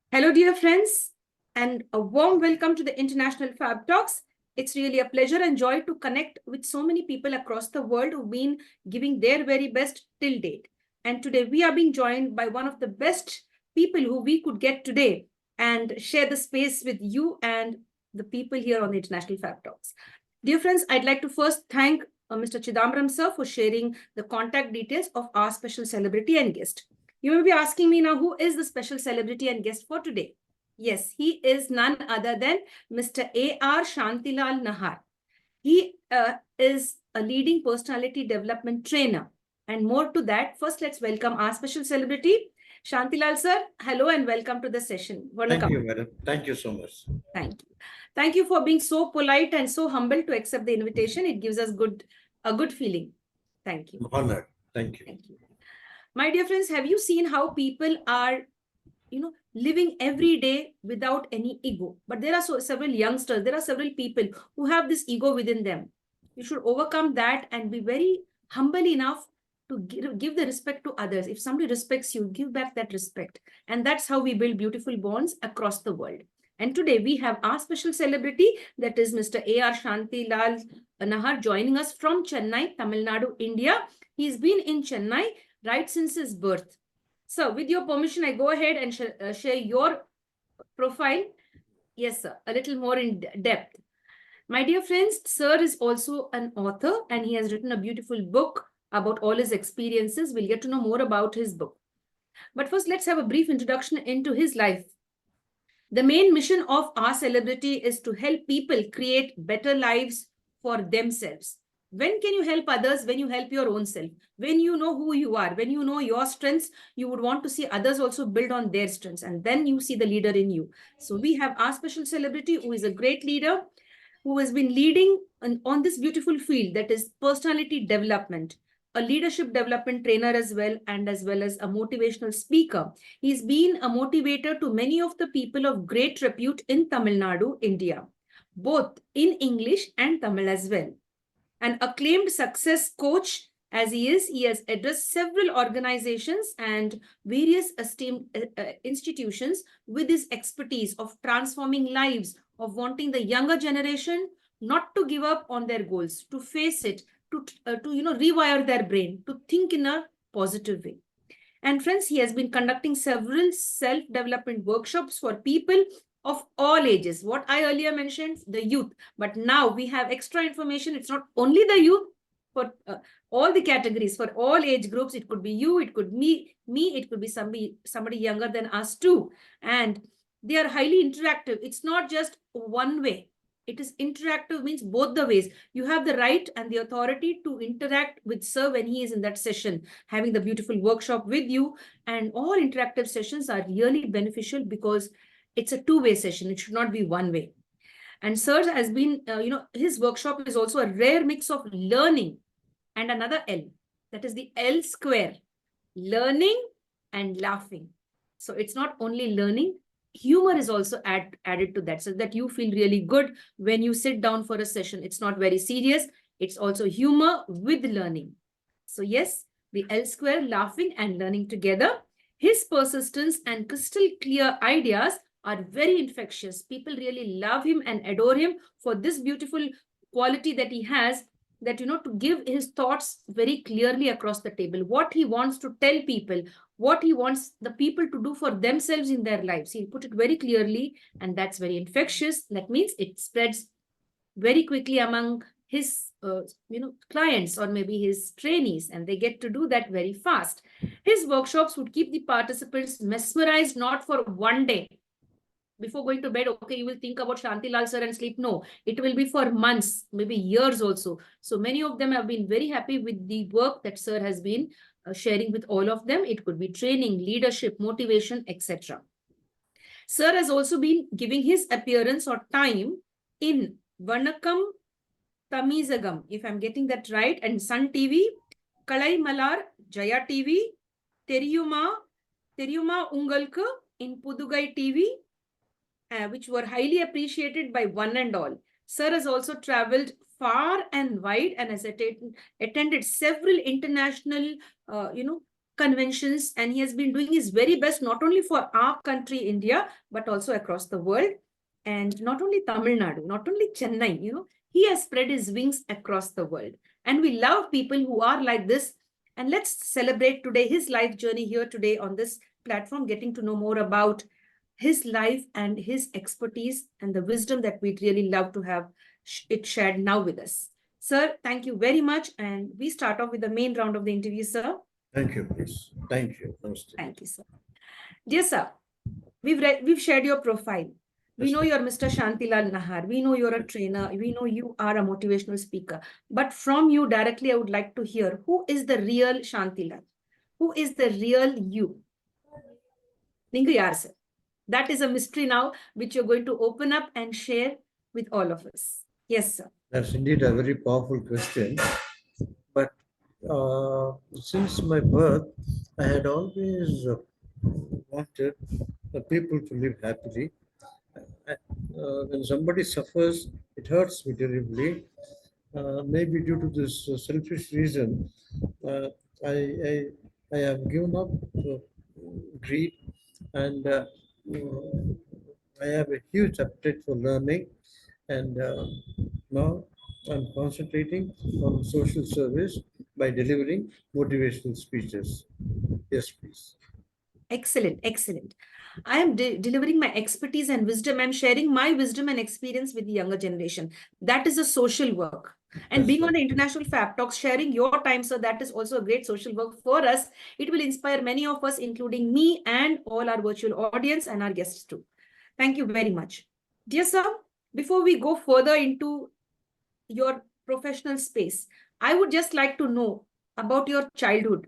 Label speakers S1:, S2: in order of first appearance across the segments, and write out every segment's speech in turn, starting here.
S1: Hello, dear friends, and a warm welcome to the International Fab Talks. It's really a pleasure and joy to connect with so many people across the world who've been giving their very best till date. And today we are being joined by one of the best people who we could get today and share the space with you and the people here on the International Fab Talks. Dear friends, I'd like to first thank Mr. Chidambaram sir for sharing the contact details of our special celebrity and guest. You may be asking me now, who is the special celebrity and guest for today? Yes, he is none other than Mr. A.R.Shantilal Nahar. He is a leading personality development trainer. And more to that, first let's welcome our special celebrity, Shantilal sir. Hello and welcome to the session.
S2: Thank you,
S1: Vanakkam.
S2: madam. Thank you so much.
S1: Thank you. Thank you for being so polite and so humble to accept the invitation. It gives us a good feeling. Thank you.
S2: I'm honored. Thank you.
S1: Thank you. My dear friends, have you seen how people are living every day without any ego? But there are several youngsters, there are several people who have this ego within them. You should overcome that and be very humble enough to give the respect to others. If somebody respects you, give back that respect. And that's how we build beautiful bonds across the world. And today we have our special celebrity, that is Mr. A.R.Shantilal Nahar, joining us from Chennai, Tamil Nadu, India. He's been in Chennai right since his birth. So with your permission, I go ahead and share your profile. Yes, sir, a little more in depth. My dear friends, sir is also an author and he has written a beautiful book about all his experiences. We'll get to know more about his book. But first, let's have a brief introduction into his life. The main mission of our celebrity is to help people create better lives for themselves. When can you help others? When you help your own self. When you know who you are, when you know your strengths, you would want to see others also build on their strengths. And then you see the leader in you. So we have our special celebrity who is a great leader, who has been leading on this beautiful field, that is personality development, a leadership development trainer as well as a motivational speaker. He's been a motivator to many of the people of great repute in Tamil Nadu, India, both in English and Tamil as well. An acclaimed success coach as he is, he has addressed several organizations and various esteemed institutions with his expertise of transforming lives, of wanting the younger generation not to give up on their goals, to face it, to rewire their brain, to think in a positive way. And friends, he has been conducting several self-development workshops for people of all ages. What I earlier mentioned, the youth. But now we have extra information. It's not only the youth, for all the categories, for all age groups. It could be you, it could me, it could be somebody younger than us too. And they are highly interactive. It's not just one way. It is interactive, means both the ways. You have the right and the authority to interact with sir when he is in that session, having the beautiful workshop with you. And all interactive sessions are really beneficial because it's a two-way session. It should not be one way. And sir has been, his workshop is also a rare mix of learning and another L. That is the L square, learning and laughing. So it's not only learning, humor is also added to that, so that you feel really good when you sit down for a session. It's not very serious. It's also humor with learning. So yes, the L square, laughing and learning together. His persistence and crystal clear ideas are very infectious. People really love him and adore him for this beautiful quality that he has, that, to give his thoughts very clearly across the table, what he wants to tell people, what he wants the people to do for themselves in their lives. He'll put it very clearly, and that's very infectious. That means it spreads very quickly among his clients or maybe his trainees, and they get to do that very fast. His workshops would keep the participants mesmerized, not for one day. Before going to bed, okay, you will think about Shantilal sir and sleep. No, it will be for months, maybe years also. So many of them have been very happy with the work that sir has been sharing with all of them. It could be training, leadership, motivation, etc. Sir has also been giving his appearance or time in Vanakkam Tamizagam, if I'm getting that right, and Sun TV, Kalai Malar, Jaya TV, Teriyuma Ungalku in Pudugai TV, which were highly appreciated by one and all. Sir has also traveled far and wide and has attended several international, conventions, and he has been doing his very best, not only for our country, India, but also across the world. And not only Tamil Nadu, not only Chennai, he has spread his wings across the world. And we love people who are like this. And let's celebrate today his life journey here today on this platform, getting to know more about his life and his expertise and the wisdom that we'd really love to have it shared now with us. Sir, thank you very much. And we start off with the main round of the interview, sir.
S2: Thank you, please. Thank you. Namaste.
S1: Thank you, sir. Dear sir, we've shared your profile. We
S2: Yes,
S1: know
S2: ma'am.
S1: you're Mr. Shantilal Nahar. We know you're a trainer. We know you are a motivational speaker. But from you directly, I would like to hear, who is the real Shantilal? Who is the real you? Ningu yaar sir. That is a mystery now, which you're going to open up and share with all of us. Yes, sir.
S2: That's indeed a very powerful question. But since my birth, I had always wanted the people to live happily. When somebody suffers, it hurts me terribly. Maybe due to this selfish reason, uh, I, I I have given up greed, and I have a huge appetite for learning, and now I'm concentrating on social service by delivering motivational speeches. Yes, please.
S1: Excellent, excellent. I am delivering my expertise and wisdom. I'm sharing my wisdom and experience with the younger generation. That is a social work. And
S2: That's
S1: being on
S2: right.
S1: the International Fabtalks, sharing your time, so that is also a great social work for us. It will inspire many of us, including me and all our virtual audience and our guests too. Thank you very much. Dear sir, before we go further into your professional space, I would just like to know about your childhood.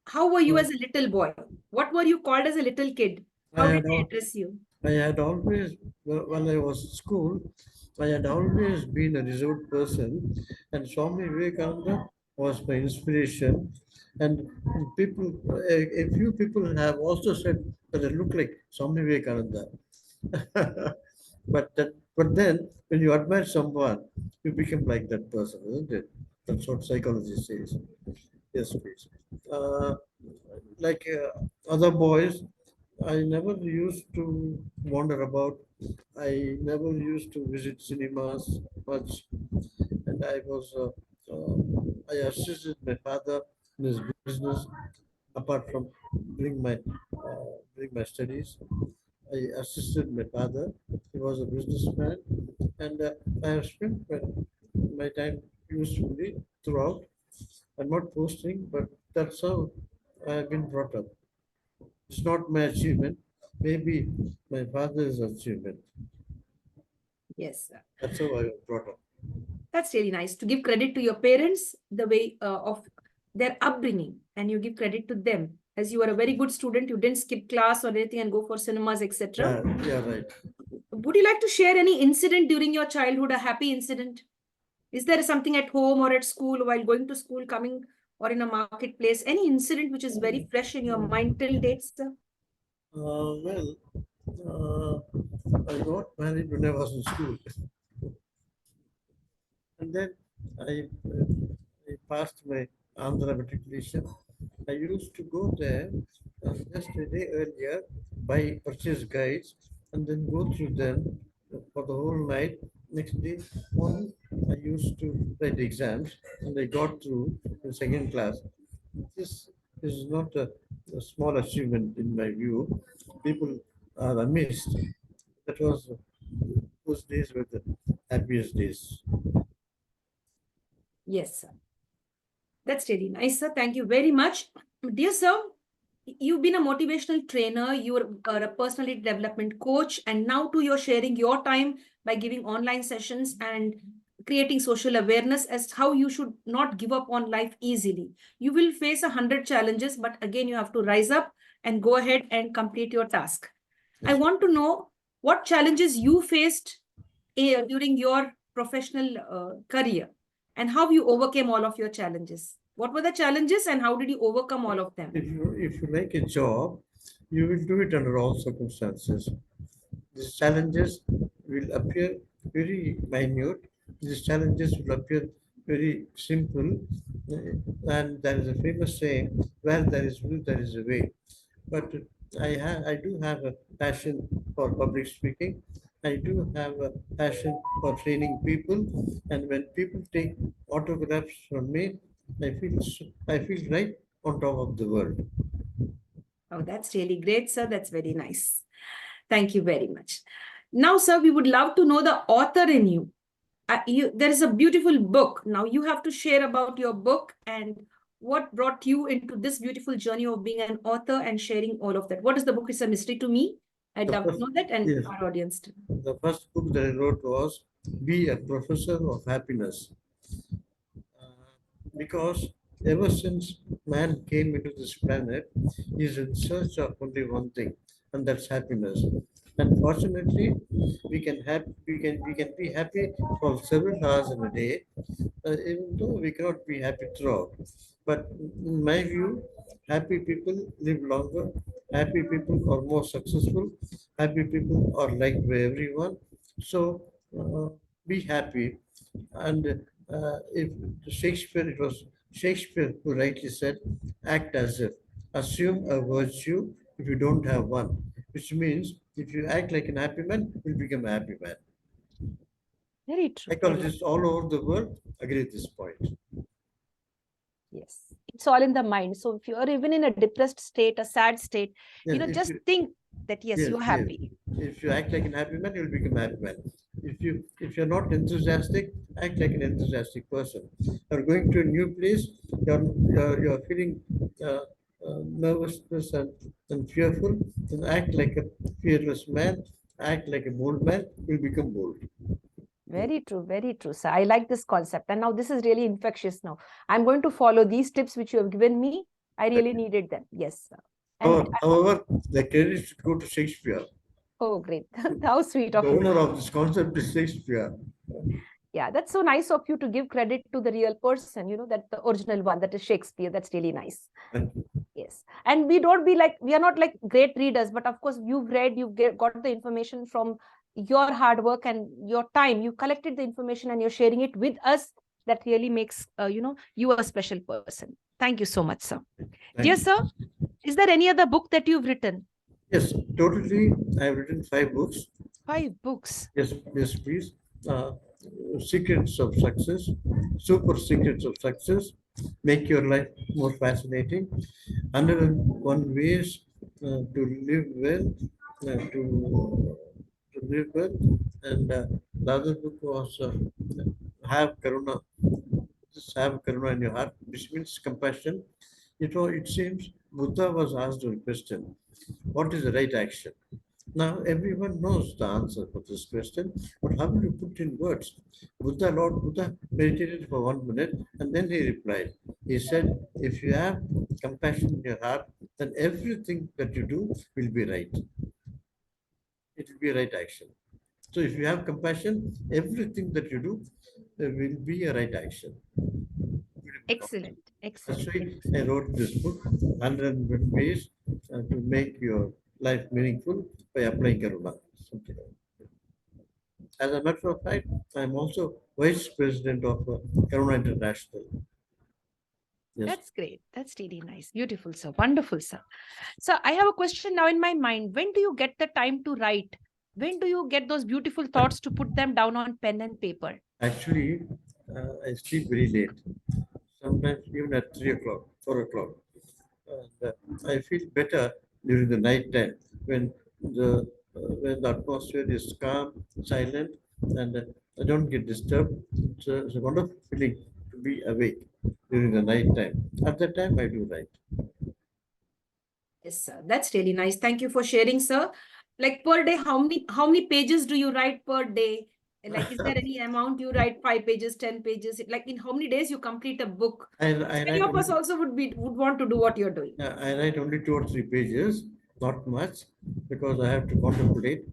S1: How were you
S2: Uh,
S1: as a little boy? What were you called as a little kid?
S2: I
S1: How did
S2: had
S1: they
S2: al-
S1: address you?
S2: I had always, when I was in school, I had always been a reserved person, and Swami Vivekananda was my inspiration. And people, a few people have also said that I look like Swami Vivekananda. But then, when you admire someone, you become like that person, isn't it? That's what psychology says. Yes, please. Uh, like other boys, I never used to wander about. I never used to visit cinemas much, and I assisted my father in his business. Apart from doing my studies, I assisted my father. He was a businessman, and I have spent my time usefully throughout. I'm not posting, but that's how I have been brought up. It's not my achievement. Maybe my father's achievement.
S1: Yes, sir.
S2: That's how I was brought up.
S1: That's really nice to give credit to your parents, the way of their upbringing, and you give credit to them. As you are a very good student, you didn't skip class or anything and go for cinemas, etc.
S2: Yeah, yeah, right.
S1: Would you like to share any incident during your childhood, a happy incident? Is there something at home or at school while going to school, coming or in a marketplace? Any incident which is very fresh in your mind till date, sir?
S2: Well, uh, I got married when I was in school, and then I, uh, I passed my Andhra matriculation. I used to go there just a day earlier, buy purchase guides, and then go through them for the whole night. Next day morning, I used to write exams, and I got through in second class. This is not a small achievement in my view. People are amazed. That was those days were the happiest days.
S1: Yes, sir. That's really nice, sir. Thank you very much. Dear sir, you've been a motivational trainer, are a personality development coach, and now too you're sharing your time by giving online sessions and creating social awareness as how you should not give up on life easily. You will face 100 challenges, but again, you have to rise up and go ahead and complete your task. I
S2: Yes.
S1: want to know what challenges you faced during your professional career and how you overcame all of your challenges. What were the challenges and how did you overcome all of them?
S2: If you like a job, you will do it under all circumstances. These challenges will appear very minute. These challenges will appear very simple. And there is a famous saying, where there is will, there is a way. But I do have a passion for public speaking. I do have a passion for training people. And when people take autographs from me, I feel right on top of the world.
S1: Oh, that's really great, sir. That's very nice. Thank you very much. Now, sir, we would love to know the author in you. There is a beautiful book. Now, you have to share about your book and what brought you into this beautiful journey of being an author and sharing all of that. What is the book? It's a mystery to me. I'd
S2: The
S1: love to
S2: first,
S1: know that and
S2: yes,
S1: our audience too.
S2: the first book that I wrote was Be a Professor of Happiness. Because ever since man came into this planet, he is in search of only one thing, and that's happiness. Unfortunately, we can be happy for several hours in a day, even though we cannot be happy throughout. But in my view, happy people live longer, happy people are more successful, happy people are liked by everyone. So be happy. And if Shakespeare, it was Shakespeare who rightly said, act as if, assume a virtue if you don't have one, which means if you act like an happy man, you'll become a happy man.
S1: Very true. Very
S2: Psychologists all over the world agree at this point.
S1: yes. It's all in the mind. So if you are even in a depressed state, a sad state,
S2: Yes, if
S1: just
S2: you
S1: think that yes,
S2: yes,
S1: you're
S2: yes.
S1: happy.
S2: If you act like an happy man, you'll become a happy man. If you're not enthusiastic, act like an enthusiastic person. You're going to a new place, you're feeling nervousness and fearful, then act like a fearless man, act like a bold man, you'll become bold.
S1: Very true, very true, sir. I like this concept. And now this is really infectious now. I'm going to follow these tips which you have given me. I really needed them. Yes, sir. And
S2: However, the credit should go to Shakespeare.
S1: oh, great. How sweet
S2: The
S1: of you.
S2: owner of this concept is Shakespeare.
S1: Yeah, that's so nice of you to give credit to the real person, that the original one, that is Shakespeare. That's really nice.
S2: Thank you.
S1: Yes. And we are not like great readers, but of course, got the information from your hard work and your time. You collected the information and you're sharing it with us. That really makes, you a special person. Thank you so much, sir.
S2: Thank
S1: Dear
S2: you.
S1: sir, is there any other book that you've written?
S2: Yes, totally. I've written 5 books.
S1: 5 books.
S2: Yes, yes, please. Uh, Secrets of Success, Super Secrets of Success, make your life more fascinating. 101 Ways to Live Well, to live well. And the other book was Have Karuna, just have Karuna in your heart, which means compassion. It seems Buddha was asked a question: what is the right action? Now everyone knows the answer for this question, but how will you put in words? Lord Buddha meditated for 1 minute and then he replied. He said, if you have compassion in your heart, then everything that you do will be right. It will be a right action. So if you have compassion, everything that you do will be a right action.
S1: Excellent.
S2: That's
S1: Excellent.
S2: why I wrote this book, 101 Ways to Make Your Life Meaningful by Applying Karuna. Something like that. As a matter of fact, I'm also vice president of Karuna International. Yes.
S1: That's great. That's really nice. Beautiful, sir. Wonderful, sir. So I have a question now in my mind. When do you get the time to write? When do you get those beautiful thoughts to put them down on pen and paper?
S2: Actually, I sleep very late, sometimes even at 3 o'clock, 4 o'clock. And I feel better during the night time when the atmosphere is calm, silent, and I don't get disturbed. It's a wonderful feeling to be awake during the night time. At that time, I do write.
S1: Yes, sir. That's really nice. Thank you for sharing, sir. Like per day, how many pages do you write per day? Like, is there any amount you write 5 pages, 10 pages? Like, in how many days you complete a book?
S2: I
S1: Many
S2: write
S1: of us
S2: only
S1: also would want to do what you're doing.
S2: I write only 2 or 3 pages, not much, because I have to contemplate.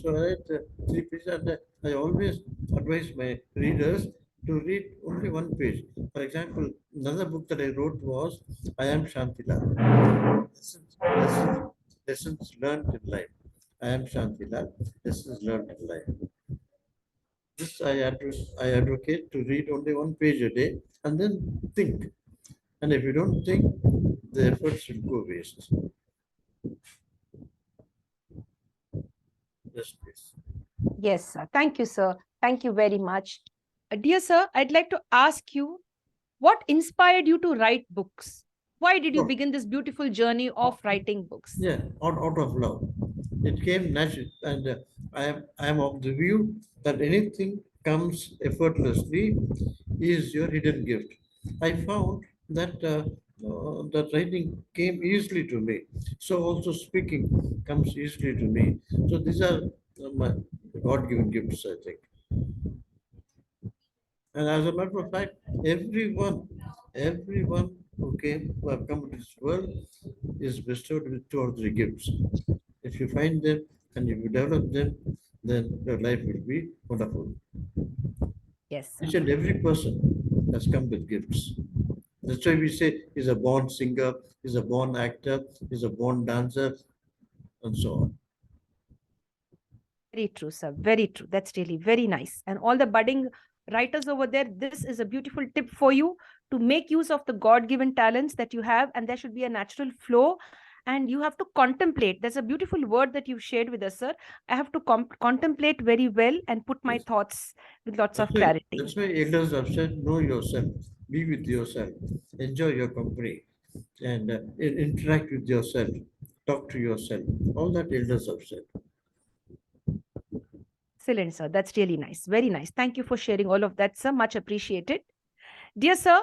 S2: So I write 3 pages, and I always advise my readers to read only one page. For example, another book that I wrote was I Am Shantilal. Lessons learned in life. I am Shantilal. Lessons learned in life. This I advocate to read only one page a day and then think. And if you don't think, the efforts will go waste. Yes, please.
S1: Yes, sir. Thank you, sir. Thank you very much. Dear sir, I'd like to ask you, what inspired you to write books? Why did you
S2: Oh,
S1: begin this beautiful journey of writing books?
S2: yeah, out of love. It came natural, and I am of the view that anything comes effortlessly is your hidden gift. I found that writing came easily to me. So also speaking comes easily to me. So these are my God-given gifts, I think. And as a matter of fact, everyone who have come to this world is bestowed with two or three gifts. If you find them and if you develop them, then your life will be wonderful.
S1: Yes, sir.
S2: Each and every person has come with gifts. That's why we say he's a born singer, he's a born actor, he's a born dancer, and so on.
S1: Very true, sir. Very true. That's really very nice. And all the budding writers over there, this is a beautiful tip for you to make use of the God given talents that you have, and there should be a natural flow. And you have to contemplate. There's a beautiful word that you've shared with us, sir. I have to contemplate very well and put my
S2: Yes.
S1: thoughts with lots
S2: That's
S1: of
S2: why
S1: clarity.
S2: that's why elders have said, know yourself, be with yourself, enjoy your company, and interact with yourself, talk to yourself. All that elders have said.
S1: Excellent, sir. That's really nice. Very nice. Thank you for sharing all of that, sir. Much appreciated. Dear sir,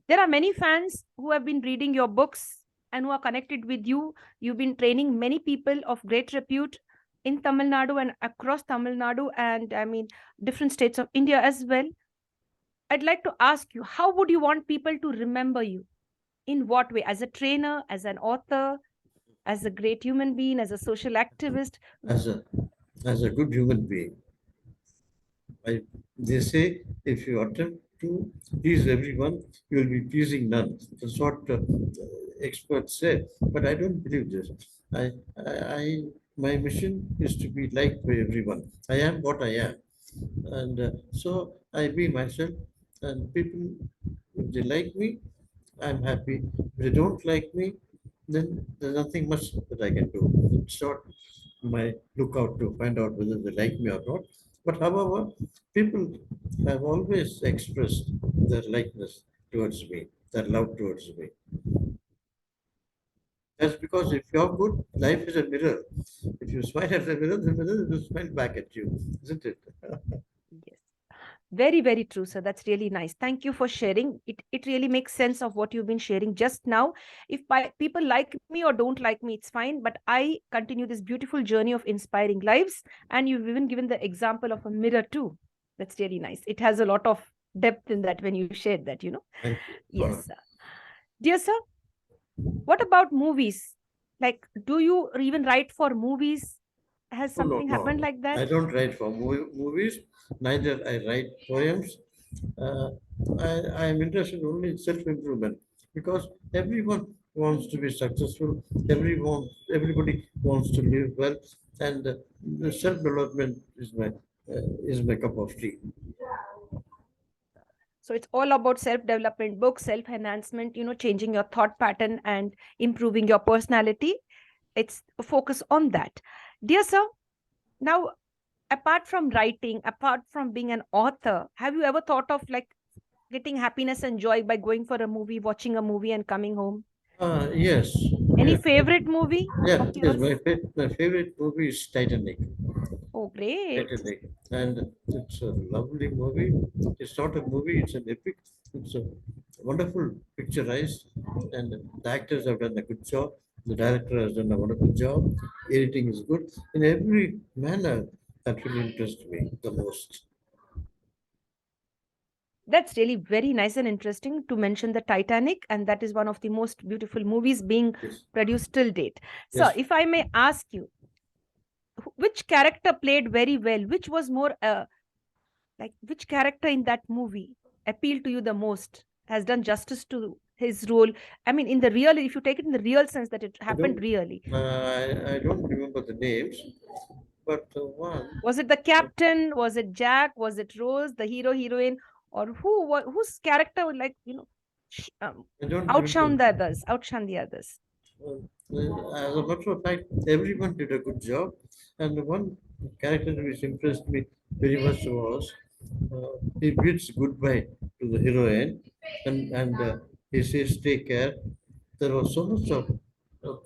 S1: there are many fans who have been reading your books and who are connected with you. You've been training many people of great repute in Tamil Nadu and across Tamil Nadu and I mean different states of India as well. I'd like to ask you, how would you want people to remember you? In what way? As a trainer, as an author, as a great human being, as a social activist?
S2: As a good human being, they say if you attempt to please everyone, you will be pleasing none. That's what experts say. But I don't believe this. I my mission is to be liked by everyone. I am what I am, and so I be myself. And people, if they like me, I'm happy. If they don't like me, then there's nothing much that I can do. It's not my lookout to find out whether they like me or not. But however, people have always expressed their likeness towards me, their love towards me. That's because if you're good, life is a mirror. If you smile at the mirror will smile back at you, isn't it?
S1: Yes. Very, very true, sir. That's really nice. Thank you for sharing. It really makes sense of what you've been sharing just now. If people like me or don't like me, it's fine. But I continue this beautiful journey of inspiring lives. And you've even given the example of a mirror too. That's really nice. It has a lot of depth in that when you shared that, you know.
S2: Thank you.
S1: Yes, sir. Dear sir, what about movies? Like, do you even write for movies? Has
S2: No, no,
S1: something happened
S2: no.
S1: like
S2: I
S1: that?
S2: don't write for movies, neither I write poems. Uh, I am interested only in self-improvement because everyone wants to be successful. Everybody wants to live well, and the self-development is my cup of tea.
S1: So it's all about self development, books, self enhancement, you know, changing your thought pattern and improving your personality. It's a focus on that. Dear sir, now apart from writing, apart from being an author, have you ever thought of like getting happiness and joy by going for a movie, watching a movie, and coming home?
S2: Yes,
S1: Any
S2: yes,
S1: favorite movie of
S2: yes.
S1: yours?
S2: My favorite movie is Titanic.
S1: Oh, great.
S2: Titanic, and it's a lovely movie. It's not a movie; it's an epic. It's a wonderful picturized, and the actors have done a good job. The director has done a wonderful job. Editing is good in every manner. That will interest me the most.
S1: That's really very nice and interesting to mention the Titanic, and that is one of the most beautiful movies being
S2: Yes,
S1: produced till date. So,
S2: yes.
S1: if I may ask you, which character played very well? Which was more like which character in that movie appealed to you the most? Has done justice to his role? I mean, in the real, if you take it in the real sense that it
S2: I
S1: happened
S2: don't.
S1: really.
S2: I don't remember the names, but one.
S1: Was it the captain? Was it Jack? Was it Rose, the hero, heroine? Or whose character would like,
S2: I don't
S1: outshone
S2: remember.
S1: the others, outshone the others?
S2: As a matter of fact, everyone did a good job, and the one character which impressed me very much was he bids goodbye to the heroine, and he says, "Take care." There was so much of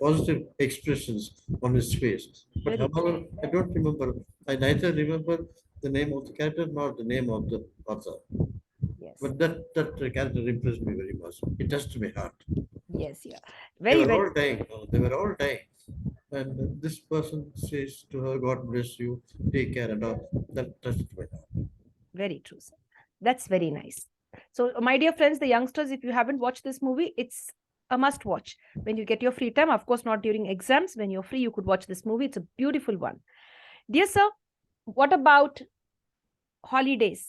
S2: positive expressions on his face. But
S1: Very
S2: however,
S1: true.
S2: I don't remember. I neither remember the name of the character nor the name of the author.
S1: Yes.
S2: But that character impressed me very much. It touched my heart.
S1: Yes, yeah.
S2: They
S1: Very,
S2: were
S1: very,
S2: all dying. They were all dying. And this person says to her, God bless you, take care, and all. That touched my heart.
S1: very true, sir. That's very nice. So, my dear friends, the youngsters, if you haven't watched this movie, it's a must watch. When you get your free time, of course, not during exams, when you're free, you could watch this movie. It's a beautiful one. Dear sir, what about holidays?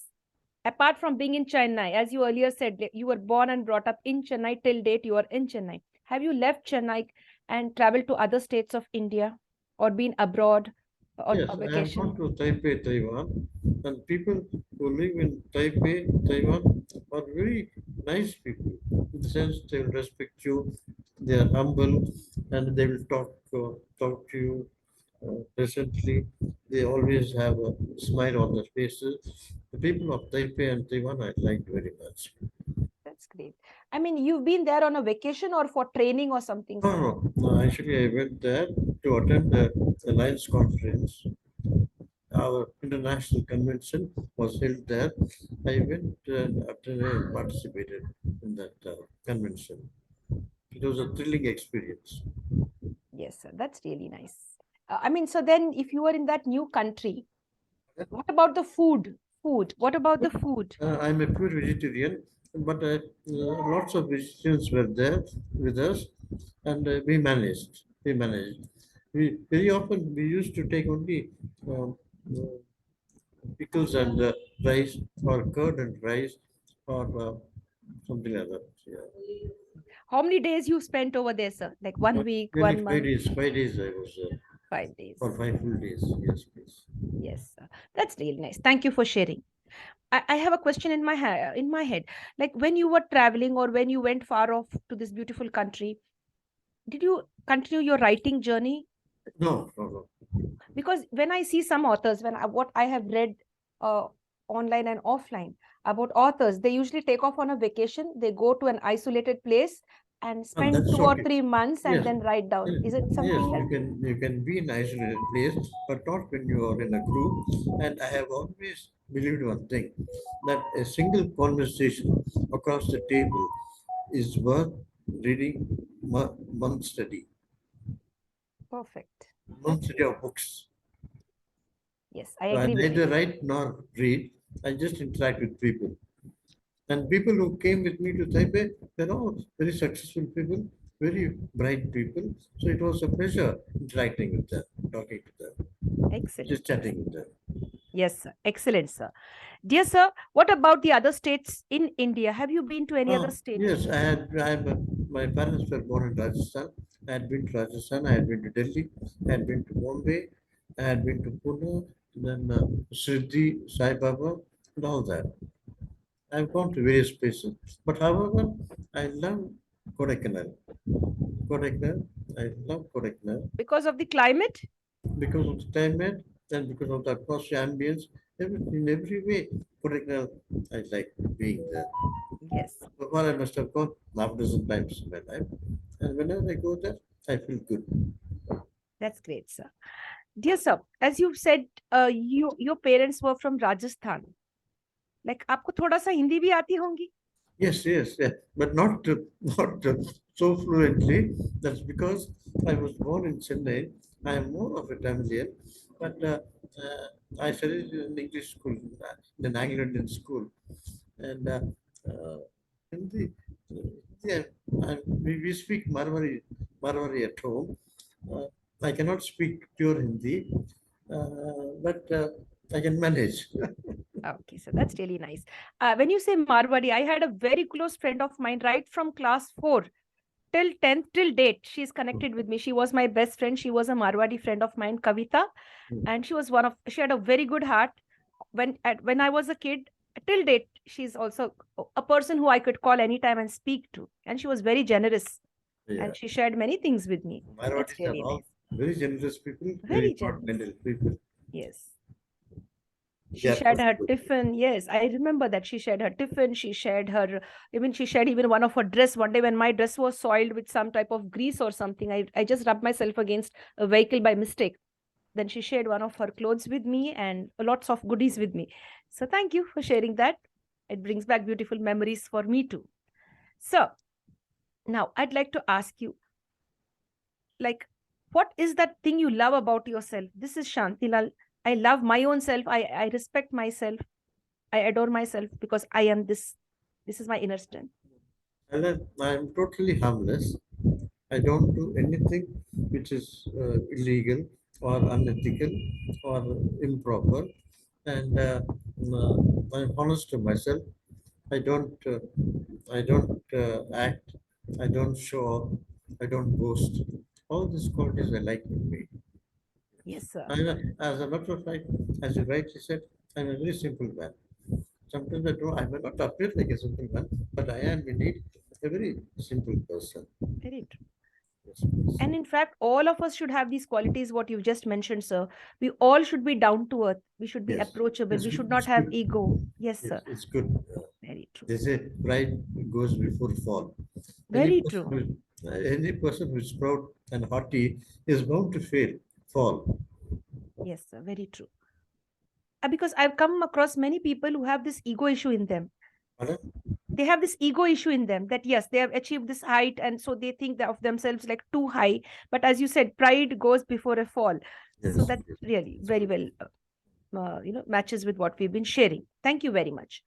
S1: Apart from being in Chennai, as you earlier said, you were born and brought up in Chennai till date, you are in Chennai. Have you left Chennai and traveled to other states of India or been abroad on
S2: Yes,
S1: a
S2: I have gone
S1: vacation?
S2: to Taipei, Taiwan, and people who live in Taipei, Taiwan are very nice people. In the sense, they will respect you, they are humble, and they will talk to you pleasantly. They always have a smile on their faces. The people of Taipei and Taiwan I liked very much.
S1: That's great. I mean, you've been there on a vacation or for training or something,
S2: No,
S1: sir?
S2: no. Actually, I went there to attend the Alliance conference. Our international convention was held there. I went and attended and participated in that convention. It was a thrilling experience.
S1: Yes, sir. That's really nice. I mean, so then if you were in that new country, what about the food? Food. What about the food?
S2: I'm a pure vegetarian, but lots of vegetarians were there with us, and we managed. We managed. We very often we used to take only uh, pickles and rice, or curd and rice, or something like that. Yeah.
S1: How many days you spent over there, sir? Like 1 week,
S2: Nearly
S1: 1 month,
S2: 5 days. 5 days I was
S1: 5 days.
S2: for 5 full days. Yes, please.
S1: Yes, sir. That's really nice. Thank you for sharing. I have a question in my head. Like when you were traveling or when you went far off to this beautiful country, did you continue your writing journey?
S2: No, no, no.
S1: Because when I see some authors, what I have read uh, online and offline about authors, they usually take off on a vacation. They go to an isolated place and
S2: And
S1: spend
S2: that's
S1: 2 or 3 months and
S2: yes.
S1: then write down.
S2: Yes,
S1: Is it
S2: yes,
S1: something like?
S2: you can be in isolated place, but not when you are in a group. And I have always believed one thing, that a single conversation across the table is worth reading month study,
S1: Perfect?
S2: month
S1: That's
S2: study
S1: great.
S2: of books.
S1: Yes, I
S2: So I
S1: agree with you.
S2: neither write nor read. I just interact with people. And people who came with me to Taipei, they're all very successful people, very bright people. So it was a pleasure interacting with them, talking to them,
S1: Excellent.
S2: just chatting with them.
S1: Yes, sir. Excellent, sir. Dear sir, what about the other states in India? Have you been to any other state?
S2: Yes, my parents were born in Rajasthan. I had been to Rajasthan, I had been to Delhi, I had been to Bombay, I had been to Pune, then Siddhi, Sai Baba, and all that. I've gone to various places. But however, I love Kodaikanal. Kodaikanal, I love Kodaikanal
S1: Because of the climate?
S2: because of the climate and because of the atmosphere, ambience, in every way. Kodaikanal, I like being there.
S1: Yes,
S2: So far, I must have gone half dozen times in my life, and whenever I go there, I feel good.
S1: that's great, sir. Dear sir, as you said, your parents were from Rajasthan. Like आपको थोड़ा सा हिंदी भी आती होंगी?
S2: Yes, yes, yes, but not not so fluently. That's because I was born in Chennai. I am more of a Tamilian, but I studied in an English school, in an Anglican school, and Hindi. Yeah, we speak Marwari at home. Uh, I cannot speak pure Hindi, but I can manage.
S1: Okay, so that's really nice. When you say Marwari, I had a very close friend of mine right from class 4. till 10th, till date, she's connected with me. She was my best friend. She was a Marwari friend of mine, Kavita,
S2: Mm.
S1: and she had a very good heart. When I was a kid, till date, she's also a person who I could call anytime and speak to. And she was very generous,
S2: Yeah.
S1: and she shared many things with me. That's
S2: Marwaris are
S1: really
S2: all
S1: nice.
S2: very generous people, very
S1: Very generous.
S2: God-minded people.
S1: Yes.
S2: They
S1: She
S2: are
S1: shared her
S2: possible.
S1: tiffin. Yes, I remember that she shared her tiffin. She shared even one of her dress. One day when my dress was soiled with some type of grease or something, I just rubbed myself against a vehicle by mistake. Then she shared one of her clothes with me and lots of goodies with me. So thank you for sharing that. It brings back beautiful memories for me too. So now I'd like to ask you, like, what is that thing you love about yourself? This is Shantilal. I love my own self. I respect myself. I adore myself because I am this. This is my inner strength.
S2: And then I'm totally harmless. I don't do anything which is illegal or unethical or improper. And I'm honest to myself. I don't. I don't act. I don't show off. I don't boast. All these qualities I like in me.
S1: Yes, sir.
S2: As a matter of fact, as you rightly said, I'm a very simple man. Sometimes I may not appear like a simple man, but I am indeed a very simple person.
S1: Very true.
S2: Yes, please.
S1: And in fact, all of us should have these qualities, what you just mentioned, sir. We all should be down to earth. We should be
S2: Yes,
S1: approachable.
S2: it's
S1: We
S2: good.
S1: should not
S2: It's
S1: have
S2: good.
S1: ego. Yes,
S2: Yes,
S1: sir.
S2: it's good.
S1: Very true.
S2: They say pride goes before fall. Any
S1: Very
S2: person
S1: true.
S2: who is proud and haughty is bound to fail, fall.
S1: Yes, sir. Very true. Because I've come across many people who have this ego issue in them.
S2: Pardon?
S1: They have this ego issue in them that yes, they have achieved this height, and so they think of themselves like too high. But as you said, pride goes before a fall. So
S2: Yes,
S1: that
S2: yes,
S1: really
S2: it's
S1: very
S2: good.
S1: well matches with what we've been sharing. Thank you very much,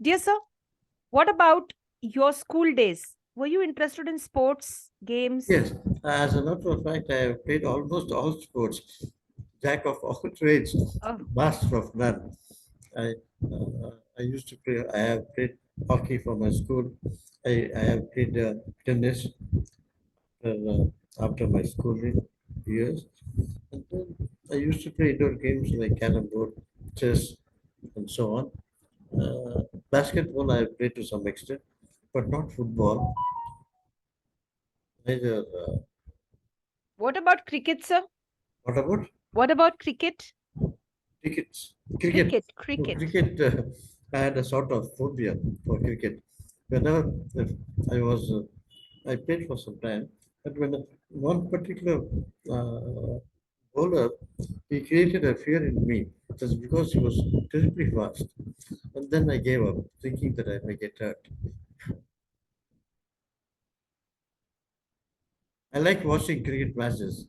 S1: dear sir. What about your school days? Were you interested in sports games?
S2: Yes, as a matter of fact, I have played almost all sports, jack of all trades,
S1: Oh,
S2: master of none. I I used to play. I have played hockey for my school. I have played tennis after my schooling years. And then I used to play indoor games like carrom board, chess, and so on. Basketball I have played to some extent, but not football. Neither.
S1: what about cricket, sir?
S2: What about
S1: What about cricket?
S2: crickets? Cricket.
S1: Cricket,
S2: No,
S1: cricket.
S2: cricket. I had a sort of phobia for cricket. Whenever if I was, I played for some time, but when one particular bowler, he created a fear in me just because he was terribly fast. And then I gave up, thinking that I may get hurt. I like watching cricket matches.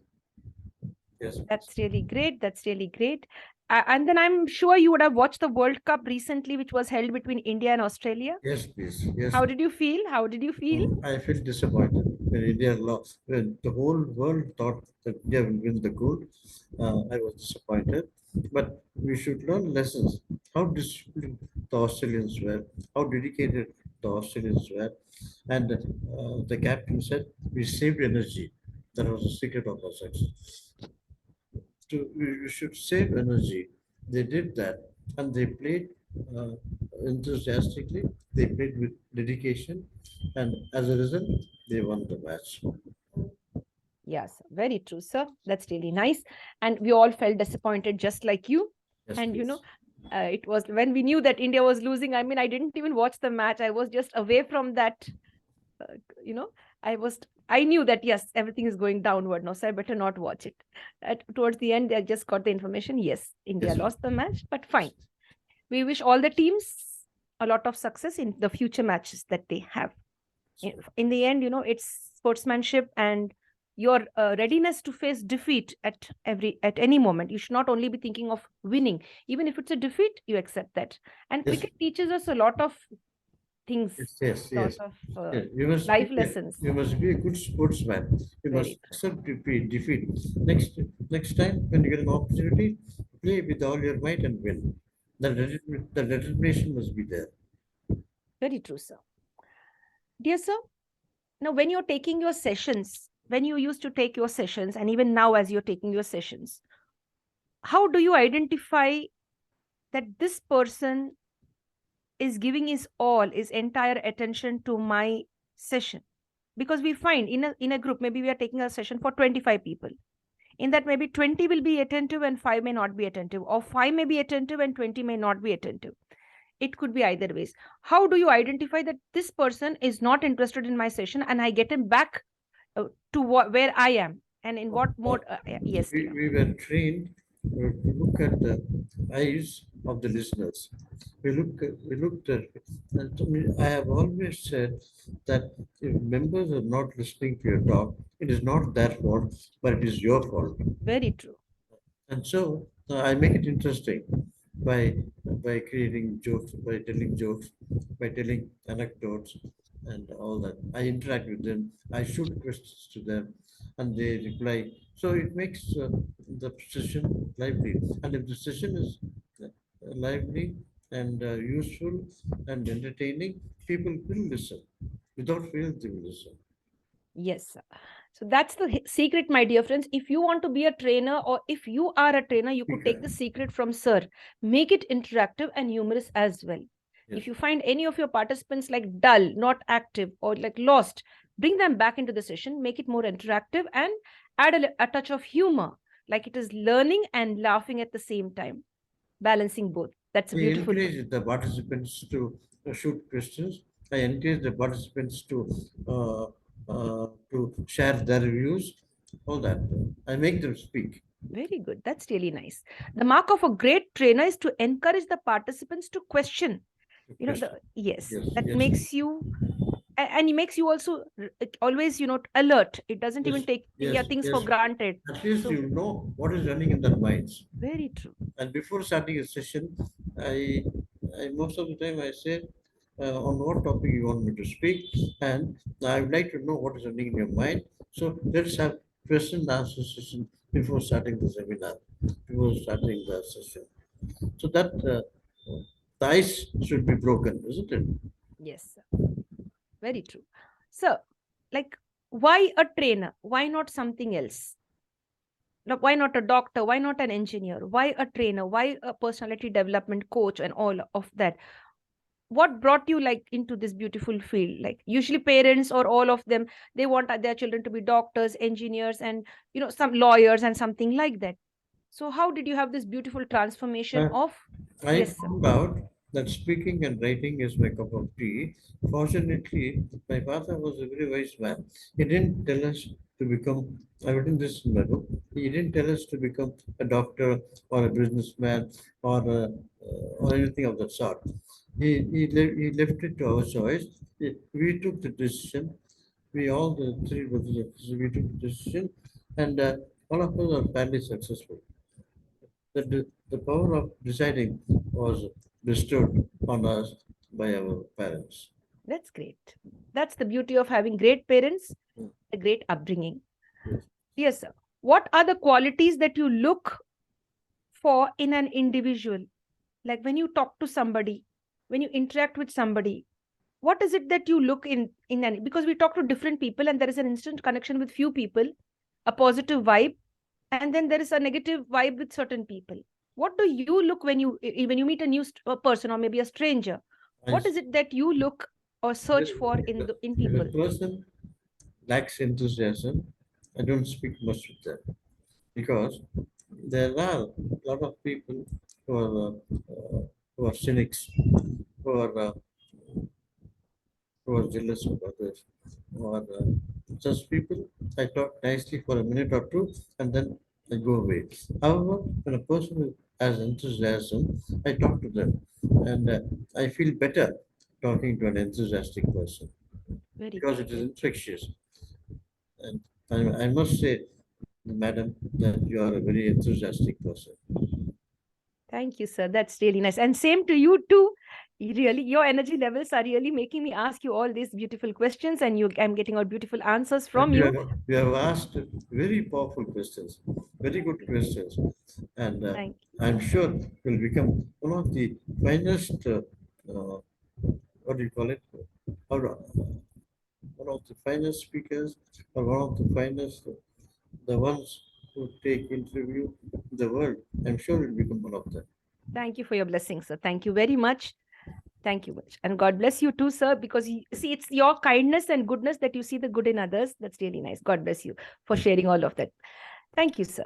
S2: Yes, please.
S1: That's really great. That's really great. And then I'm sure you would have watched the World Cup recently, which was held between India and Australia.
S2: Yes, please. Yes.
S1: How did you feel? How did you feel?
S2: I feel disappointed when India lost. When the whole world thought that India will win the gold, I was disappointed. But we should learn lessons. How disciplined the Australians were, how dedicated the Australians were, and the captain said, "We saved energy." That was the secret of our success. We should save energy. They did that, and they played uh, enthusiastically. They played with dedication, and as a result, they won the match.
S1: Yes, very true, sir. That's really nice. And we all felt disappointed just like you.
S2: Yes,
S1: And
S2: please.
S1: it was when we knew that India was losing. I mean, I didn't even watch the match. I was just away from that. Uh, you know, I knew that yes, everything is going downward now, so I better not watch it. Towards the end, I just got the information. Yes, India
S2: Yes,
S1: lost the match, but fine. We wish all the teams a lot of success in the future matches that they have. In the end, it's sportsmanship and your readiness to face defeat at any moment. You should not only be thinking of winning. Even if it's a defeat, you accept that. And
S2: yes,
S1: cricket teaches us a lot of things,
S2: yes, yes,
S1: lot
S2: yes.
S1: of
S2: Yes. You must be
S1: life lessons.
S2: you must be a good sportsman. You must
S1: Very true.
S2: accept defeat. Next time when you get an opportunity, play with all your might and win. The determination must be there.
S1: Very true, sir. Dear sir, Now, when you're taking your sessions, when you used to take your sessions, and even now as you're taking your sessions, how do you identify that this person is giving his all, his entire attention to my session? Because we find in a group, maybe we are taking a session for 25 people. In that, maybe 20 will be attentive and 5 may not be attentive, or 5 may be attentive and 20 may not be attentive. It could be either ways. How do you identify that this person is not interested in my session and I get him back to where I am, and in what
S2: Uh,
S1: mode? Yes, dear.
S2: we were trained to look at the eyes of the listeners. We looked at, and to me, I have always said that if members are not listening to your talk, it is not their fault, but it is your fault.
S1: Very true.
S2: And so I make it interesting by creating jokes, by telling jokes, by telling anecdotes, and all that. I interact with them. I shoot questions to them, and they reply. So it makes the session lively. And if the session is lively and useful and entertaining, people will listen. Without fail, they will listen.
S1: Yes, sir. So that's the secret, my dear friends. If you want to be a trainer, or if you are a trainer, you could take
S2: Speaker.
S1: the secret from sir. Make it interactive and humorous as well.
S2: Yes.
S1: If you find any of your participants like dull, not active, or like lost, bring them back into the session, make it more interactive, and add a touch of humor, like it is learning and laughing at the same time, balancing both. That's a
S2: We
S1: beautiful thing.
S2: encourage the participants to shoot questions. I encourage the participants uh, to share their views. All that. I make them speak.
S1: Very good. That's really nice. The mark of a great trainer is to encourage the participants to question.
S2: Question.
S1: Yes,
S2: Yes.
S1: that
S2: Yes.
S1: makes you, and it makes you also always, alert. It doesn't
S2: Yes.
S1: even take
S2: Yes.
S1: things for
S2: Yes.
S1: granted.
S2: At least
S1: So
S2: you know what is running in their minds.
S1: very true.
S2: And before starting a session, I, I most of the time I say on what topic you want me to speak, and I would like to know what is running in your mind. So let's have question and answer session before starting the seminar, before starting the session. So that the ice should be broken, isn't it?
S1: Yes, sir. Very true. So, like, why a trainer? Why not something else? Like, why not a doctor? Why not an engineer? Why a trainer? Why a personality development coach and all of that? What brought you like into this beautiful field? Like usually parents or all of them, they want their children to be doctors, engineers, and some lawyers and something like that. So how did you have this beautiful transformation
S2: Uh,
S1: of?
S2: I
S1: Yes, sir.
S2: found out that speaking and writing is my cup of tea. Fortunately, my father was a very wise man. He didn't tell us to become, I've written this in my book, he didn't tell us to become a doctor or a businessman or anything of that sort. He left it to our choice. We took the decision. We all, the three brothers, we took the decision, and all of us are fairly successful. The power of deciding was bestowed on us by our parents.
S1: That's great. That's the beauty of having great parents,
S2: Mm.
S1: a great upbringing.
S2: Yes.
S1: Yes, sir. What are the qualities that you look for in an individual? Like when you talk to somebody, when you interact with somebody, what is it that you look in an, because we talk to different people and there is an instant connection with few people, a positive vibe, and then there is a negative vibe with certain people. What do you look when you meet a new person or maybe a stranger?
S2: I,
S1: What is it that you look or search for in
S2: if a
S1: people?
S2: person lacks enthusiasm, I don't speak much with them because there are a lot of people who are cynics, who are uh, who are jealous of others, or such people. I talk nicely for a minute or two, and then I go away. However, when a person has enthusiasm, I talk to them, and I feel better talking to an enthusiastic person
S1: Very
S2: because
S1: good.
S2: it is infectious. And I must say, madam, that you are a very enthusiastic person.
S1: Thank you, sir. That's really nice. And same to you too. Really, your energy levels are really making me ask you all these beautiful questions, and I'm getting all beautiful answers
S2: And
S1: from you.
S2: you have asked very powerful questions, very good questions, and
S1: Thank you.
S2: I'm sure will become one of the finest. Uh, what do you call it? Or, one of the finest speakers or one of the finest, the ones who take interview in the world. I'm sure you'll become one of them.
S1: Thank you for your blessings, sir. Thank you very much. Thank you much. And God bless you too, sir, because you see, it's your kindness and goodness that you see the good in others. That's really nice. God bless you for sharing all of that. Thank you, sir.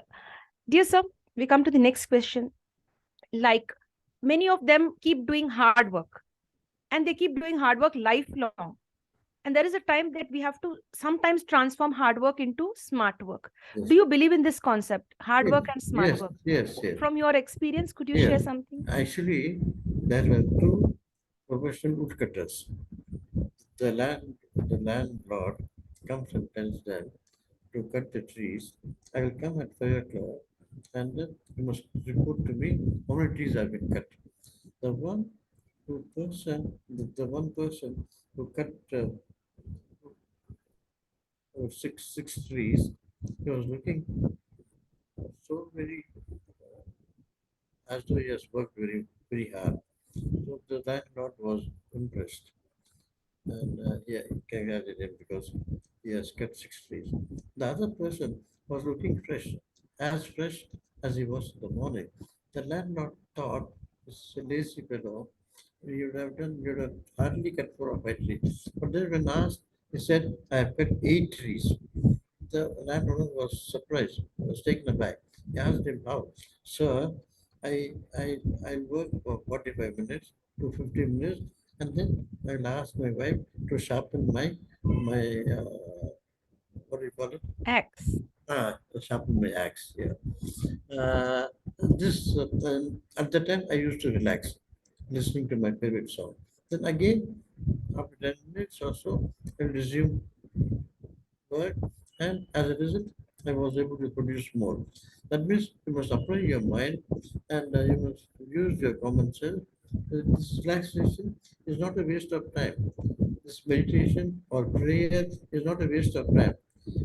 S1: Dear sir, we come to the next question. Like, many of them keep doing hard work, and they keep doing hard work lifelong. And there is a time that we have to sometimes transform hard work into smart work.
S2: Yes.
S1: Do you believe in this concept, hard
S2: Yes,
S1: work and smart
S2: yes,
S1: work?
S2: yes, yes.
S1: From your experience, could you
S2: Yes.
S1: share something?
S2: Actually, there are two professional woodcutters. The landlord comes and tells them to cut the trees. I will come at 5 o'clock, and then you must report to me how many trees have been cut. The one person who cut six trees, he was looking so very as though he has worked very hard. So the landlord was impressed, and yeah, he congratulated him because he has cut 6 trees. The other person was looking fresh as he was in the morning. The landlord thought, this lazy fellow, you would have hardly cut 4 or 5 trees. But then when asked, he said, I have cut 8 trees. The landowner was surprised, was taken aback. He asked him how. Sir, I work for 45 minutes to 50 minutes, and then I'll ask my wife to sharpen my what do you call it?
S1: Axe.
S2: To sharpen my axe. Yeah. Uh, at the time I used to relax, listening to my favorite song. Then again, after 10 minutes or so, I'll resume work, and as a result, I was able to produce more. That means you must apply your mind, and you must use your common sense. This relaxation is not a waste of time. This meditation or prayer is not a waste of time.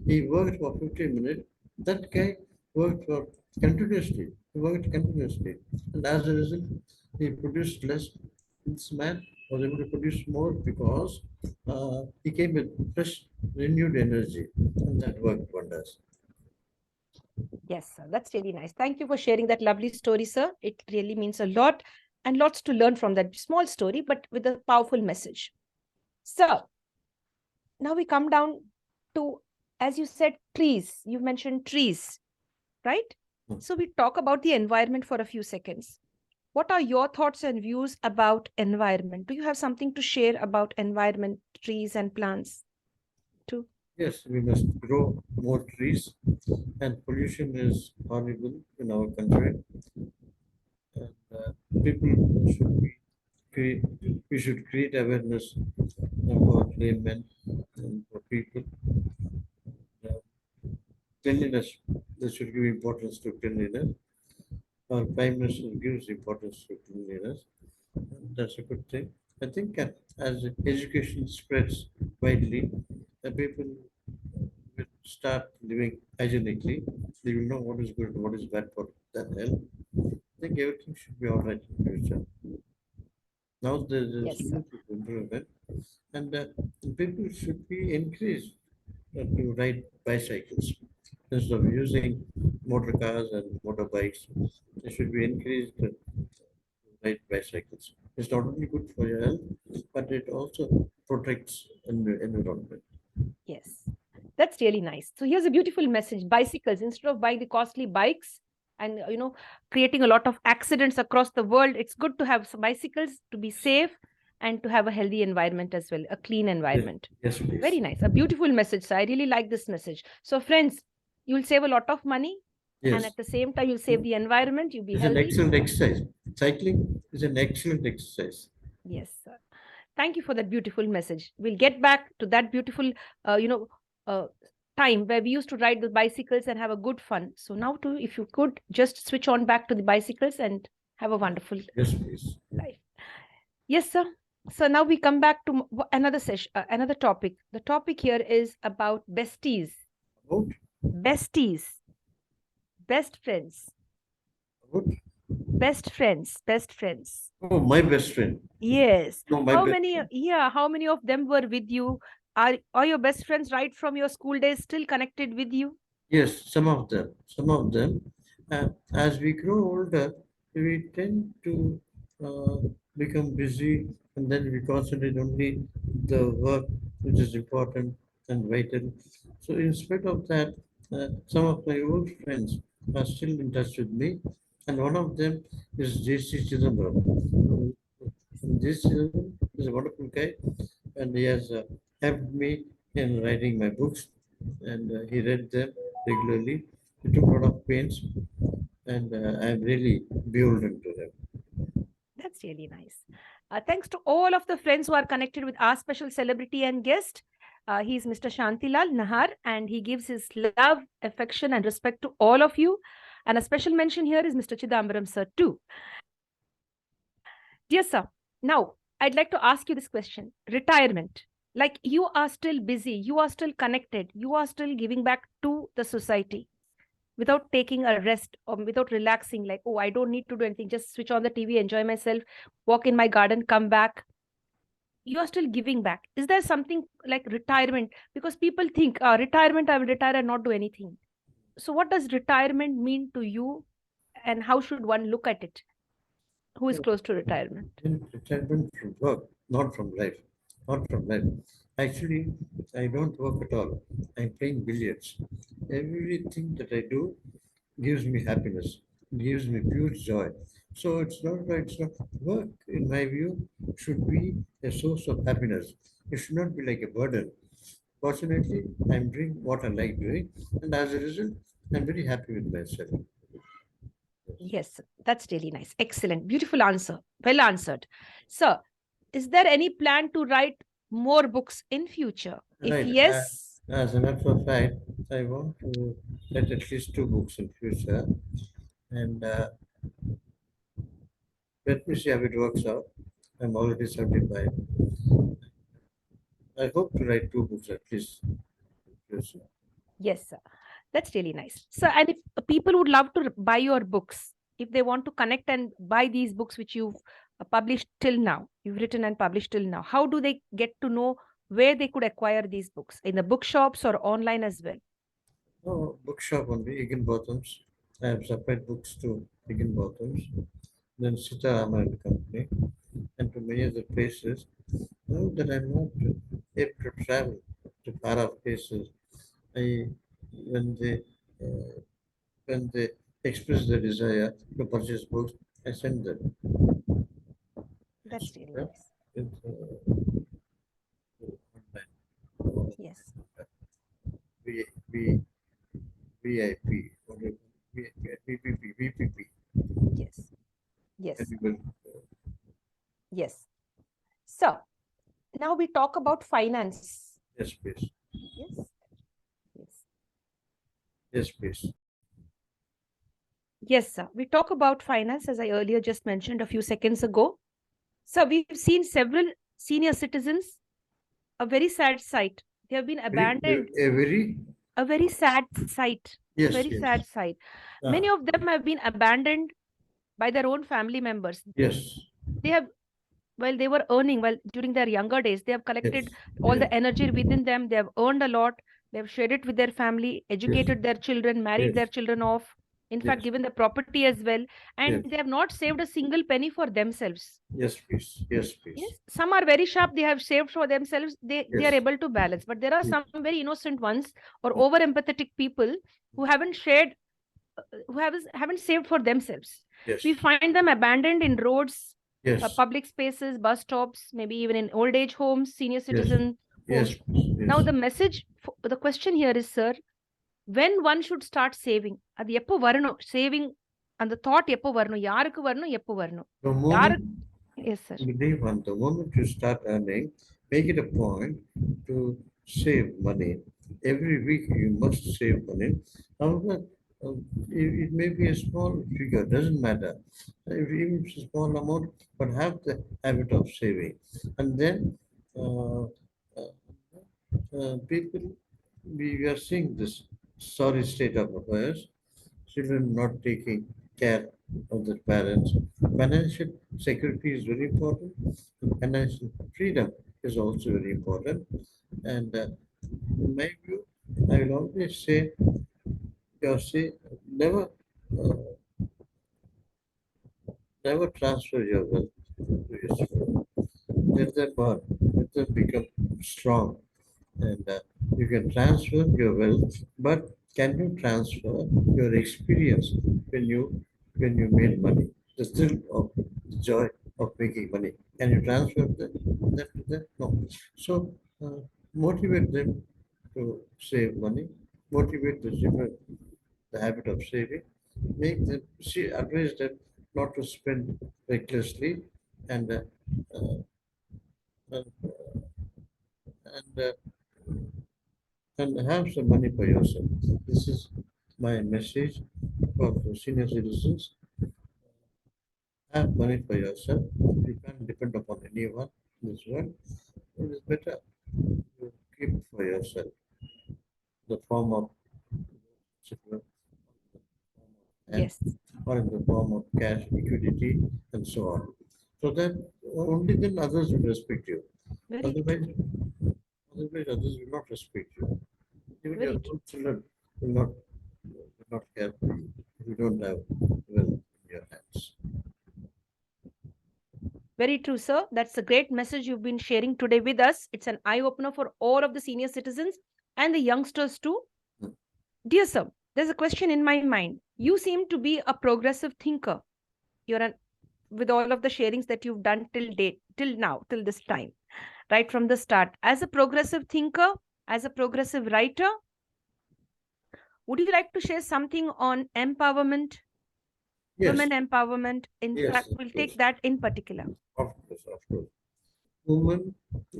S2: He worked for 15 minutes. That guy worked for continuously. He worked continuously. And as a result, he produced less. This man was able to produce more because he came with fresh, renewed energy. And that worked wonders.
S1: Yes, sir. That's really nice. Thank you for sharing that lovely story, sir. It really means a lot and lots to learn from that small story, but with a powerful message. So now we come down to, as you said, trees. You mentioned trees, right?
S2: Hmm.
S1: So we talk about the environment for a few seconds. What are your thoughts and views about environment? Do you have something to share about environment, trees and plants too?
S2: Yes, we must grow more trees, and pollution is horrible in our country. And people should be create, we should create awareness for laymen and for people. Uh, Cleanliness, they should give importance to cleanliness. Our Prime Minister gives importance to cleanliness. That's a good thing. I think as education spreads widely, the people will start living hygienically. They will know what is good and what is bad for their health. I think everything should be all right in the future. Now there's
S1: Yes, sir.
S2: significant improvement, and people should be encouraged to ride bicycles instead of using motor cars and motorbikes. They should be encouraged to ride bicycles. It's not only good for your health, but it also protects the environment.
S1: Yes, that's really nice. So here's a beautiful message. Bicycles, instead of buying the costly bikes and, creating a lot of accidents across the world, it's good to have some bicycles to be safe and to have a healthy environment as well, a clean
S2: Yes,
S1: environment.
S2: yes, please.
S1: Very nice. A beautiful message, sir. I really like this message. So friends, you'll save a lot of money, and
S2: Yes,
S1: at the same time, you'll save the environment, you'll be
S2: it's an
S1: healthy.
S2: excellent exercise. Cycling is an excellent exercise.
S1: Yes, sir. Thank you for that beautiful message. We'll get back to that beautiful, uh, you know, uh, time where we used to ride the bicycles and have a good fun. So now, too, if you could just switch on back to the bicycles and have a wonderful
S2: Yes, please.
S1: life. Yes, sir. So now we come back to another session, another topic. The topic here is about besties.
S2: About,
S1: Besties, best friends,
S2: about,
S1: best friends, best friends.
S2: oh, my best friend.
S1: Yes.
S2: No, my
S1: How
S2: best
S1: many,
S2: friend.
S1: yeah, how many of them were with you Are your best friends right from your school days still connected with you?
S2: Yes, some of them. Some of them. As we grow older, we tend to uh, become busy, and then we concentrate only the work which is important and vital. So, in spite of that, some of my old friends are still in touch with me, and one of them is J.C. Chidambaram. J.C. Chidambaram is a wonderful guy, and he has helped me in writing my books, and he read them regularly. He took a lot of pains, and I'm really beholden to them.
S1: That's really nice. Thanks to all of the friends who are connected with our special celebrity and guest. He's Mr. Shantilal Nahar, and he gives his love, affection, and respect to all of you. And a special mention here is Mr. Chidambaram, sir, too. Dear sir, now I'd like to ask you this question. Retirement. Like you are still busy, you are still connected, you are still giving back to the society without taking a rest or without relaxing, like, oh, I don't need to do anything, just switch on the TV, enjoy myself, walk in my garden, come back. You are still giving back. Is there something like retirement? Because people think, retirement, I will retire and not do anything. So, what does retirement mean to you, and how should one look at it? Who is close to retirement?
S2: In retirement from work, not from life. Not from life. Actually, I don't work at all. I'm playing billiards. Everything that I do gives me happiness, gives me pure joy. So it's not right. It's not work, in my view, should be a source of happiness. It should not be like a burden. Fortunately, I'm doing what I like doing, and as a result, I'm very happy with myself.
S1: Yes, that's really nice. Excellent. Beautiful answer. Well answered. Sir, is there any plan to write more books in future? If
S2: Right.
S1: yes,
S2: As a matter of fact, I want to write at least two books in future, and let me see how it works out. I'm already 75. I hope to write two books at least in future.
S1: yes, sir. That's really nice. So, and if people would love to buy your books, if they want to connect and buy these books which you've published till now, you've written and published till now, how do they get to know where they could acquire these books? In the bookshops or online as well?
S2: No, bookshop only, Higginbotham's. I have supplied books to Higginbotham's, then Sitaram and Company, and to many other places. Now that I'm not able to travel to far off places, I when they uh, when they express their desire to purchase books, I send them.
S1: That's really
S2: Yeah,
S1: nice.
S2: it's, online.
S1: Yes,
S2: V, V, VIP, or VPP, VPP.
S1: yes, yes,
S2: Everybody.
S1: yes. So, now we talk about finance.
S2: Yes, please.
S1: Yes, yes.
S2: Yes, please.
S1: Yes, sir. We talk about finance, as I earlier just mentioned a few seconds ago. So, we've seen several senior citizens, a very sad sight. They have been abandoned,
S2: A very
S1: a very sad sight, a
S2: yes,
S1: very
S2: yes.
S1: sad sight.
S2: Ah,
S1: Many of them have been abandoned by their own family members.
S2: yes,
S1: They have, while they were earning, well, during their younger days, they have
S2: yes,
S1: collected all
S2: yes,
S1: the energy within them. They have earned a lot. They have shared it with their family,
S2: yes,
S1: educated their children, married
S2: yes,
S1: their children off, in fact,
S2: yes,
S1: given the property as well. And
S2: yes,
S1: they have not saved a single penny for themselves.
S2: yes, please. Yes, please.
S1: Yes, some are very sharp. They have saved for themselves. They are
S2: Yes,
S1: able to balance. But there are
S2: yes,
S1: some very innocent ones or
S2: yes,
S1: over empathetic people who haven't shared, who haven't saved for themselves.
S2: yes,
S1: We find them abandoned in roads,
S2: yes,
S1: public spaces, bus stops, maybe even in old age homes, senior
S2: yes,
S1: citizen
S2: yes,
S1: homes. Now
S2: yes.
S1: the message, the question here is, sir, when one should start saving? அது எப்போ வரணும் saving? அந்த thought எப்போ வரணும்? யாருக்கு வரணும்? எப்போ வரணும்?
S2: The
S1: யாரு?
S2: moment
S1: Yes, sir.
S2: believe one, the moment you start earning, make it a point to save money. Every week you must save money. However, it may be a small figure, doesn't matter. Even if it's a small amount, but have the habit of saving. And then uh, uh, people, we are seeing this sorry state of affairs, children not taking care of their parents. Financial security is very important. Financial freedom is also very important. And in my view, I will always say, never, uh, never transfer your wealth to your children. Let them earn, let them become strong, and you can transfer your wealth, but can you transfer your experience when you made money, the thrill of the joy of making money? Can you transfer that to them? No. So motivate them to save money, motivate the children the habit of saving, make them see, advise them not to spend recklessly, and uh, and, and and have some money for yourself. This is my message for the senior citizens. Have money for yourself. You can't depend upon anyone in this world. It is better you keep for yourself the form of children, and
S1: Yes.
S2: or in the form of cash, liquidity, and so on. So that only then others will respect you.
S1: Very
S2: Otherwise,
S1: true.
S2: others will not respect you. Even your
S1: Very true.
S2: own children will not care for you if you don't have wealth in your hands.
S1: Very true, sir. That's a great message you've been sharing today with us. It's an eye opener for all of the senior citizens and the youngsters too.
S2: Hmm.
S1: Dear sir, there's a question in my mind. You seem to be a progressive thinker. You're an with all of the sharings that you've done till date, till now, till this time, right from the start. As a progressive thinker, as a progressive writer, would you like to share something on empowerment,
S2: Yes,
S1: women empowerment? In
S2: yes,
S1: fact,
S2: of
S1: we'll take
S2: course,
S1: that in particular.
S2: of course, of course. Women,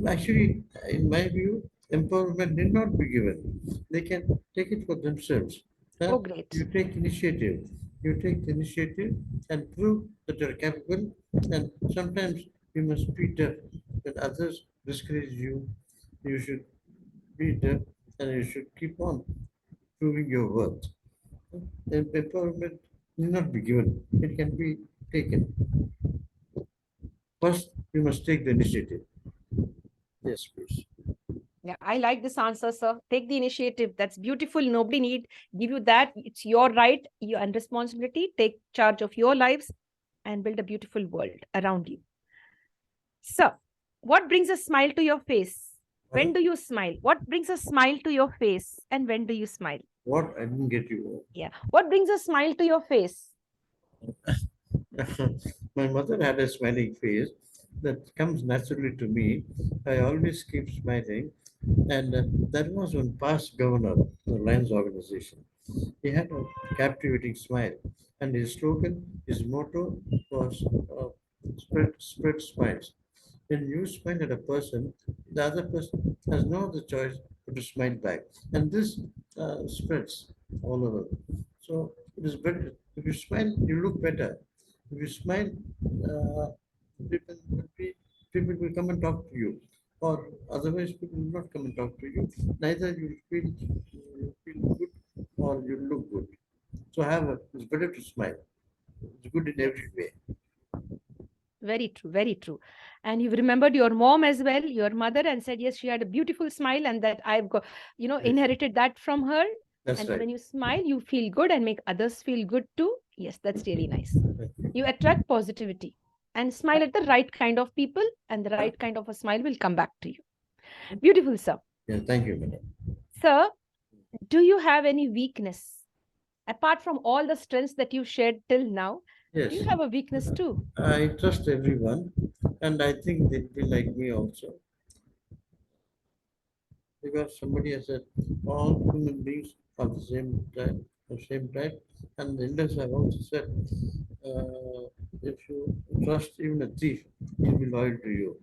S2: actually, in my view, empowerment need not be given. They can take it for themselves. Huh?
S1: Oh, great.
S2: You take initiative. You take the initiative and prove that you're capable. And sometimes you must be tough. When others discourage you, you should be tough and you should keep on proving your worth. Empowerment need not be given. It can be taken. First, you must take the initiative. Yes, please.
S1: Yeah, I like this answer, sir. Take the initiative. That's beautiful. Nobody need give you that. It's your right, your and responsibility. Take charge of your lives and build a beautiful world around you. So, what brings a smile to your face? When
S2: Pardon?
S1: do you smile? What brings a smile to your face? And when do you smile?
S2: What? I didn't get you.
S1: Yeah. What brings a smile to your face?
S2: My mother had a smiling face that comes naturally to me. I always keep smiling, and that was one past governor of the Lions organization. He had a captivating smile, and his slogan, his motto was spread smiles. When you smile at a person, the other person has no other choice but to smile back, and this spreads all over. So it is better if you smile, you look better. If you smile, uh, people will be people will come and talk to you, or otherwise people will not come and talk to you. Neither you feel good or you look good. So however, it's better to smile. It's good in
S1: Yes.
S2: every way.
S1: Very true, very true. And you've remembered your mom as well, your mother, and said, yes, she had a beautiful smile, and that I've got,
S2: Yes,
S1: inherited that from her.
S2: that's
S1: And
S2: right.
S1: when you smile, you feel good and make others feel good too. Yes, that's really nice.
S2: Thank you.
S1: You attract positivity and smile at the right kind of people, and the right kind of a smile will come back to you. Beautiful, sir.
S2: Yeah, thank you, madam.
S1: Sir, do you have any weakness? Apart from all the strengths that you've shared till now, do you
S2: Yes,
S1: have a weakness too?
S2: I trust everyone, and I think they'll be like me also. Because somebody has said all human beings are the same type, and the elders have also said, if you trust even a thief, he'll be loyal to you.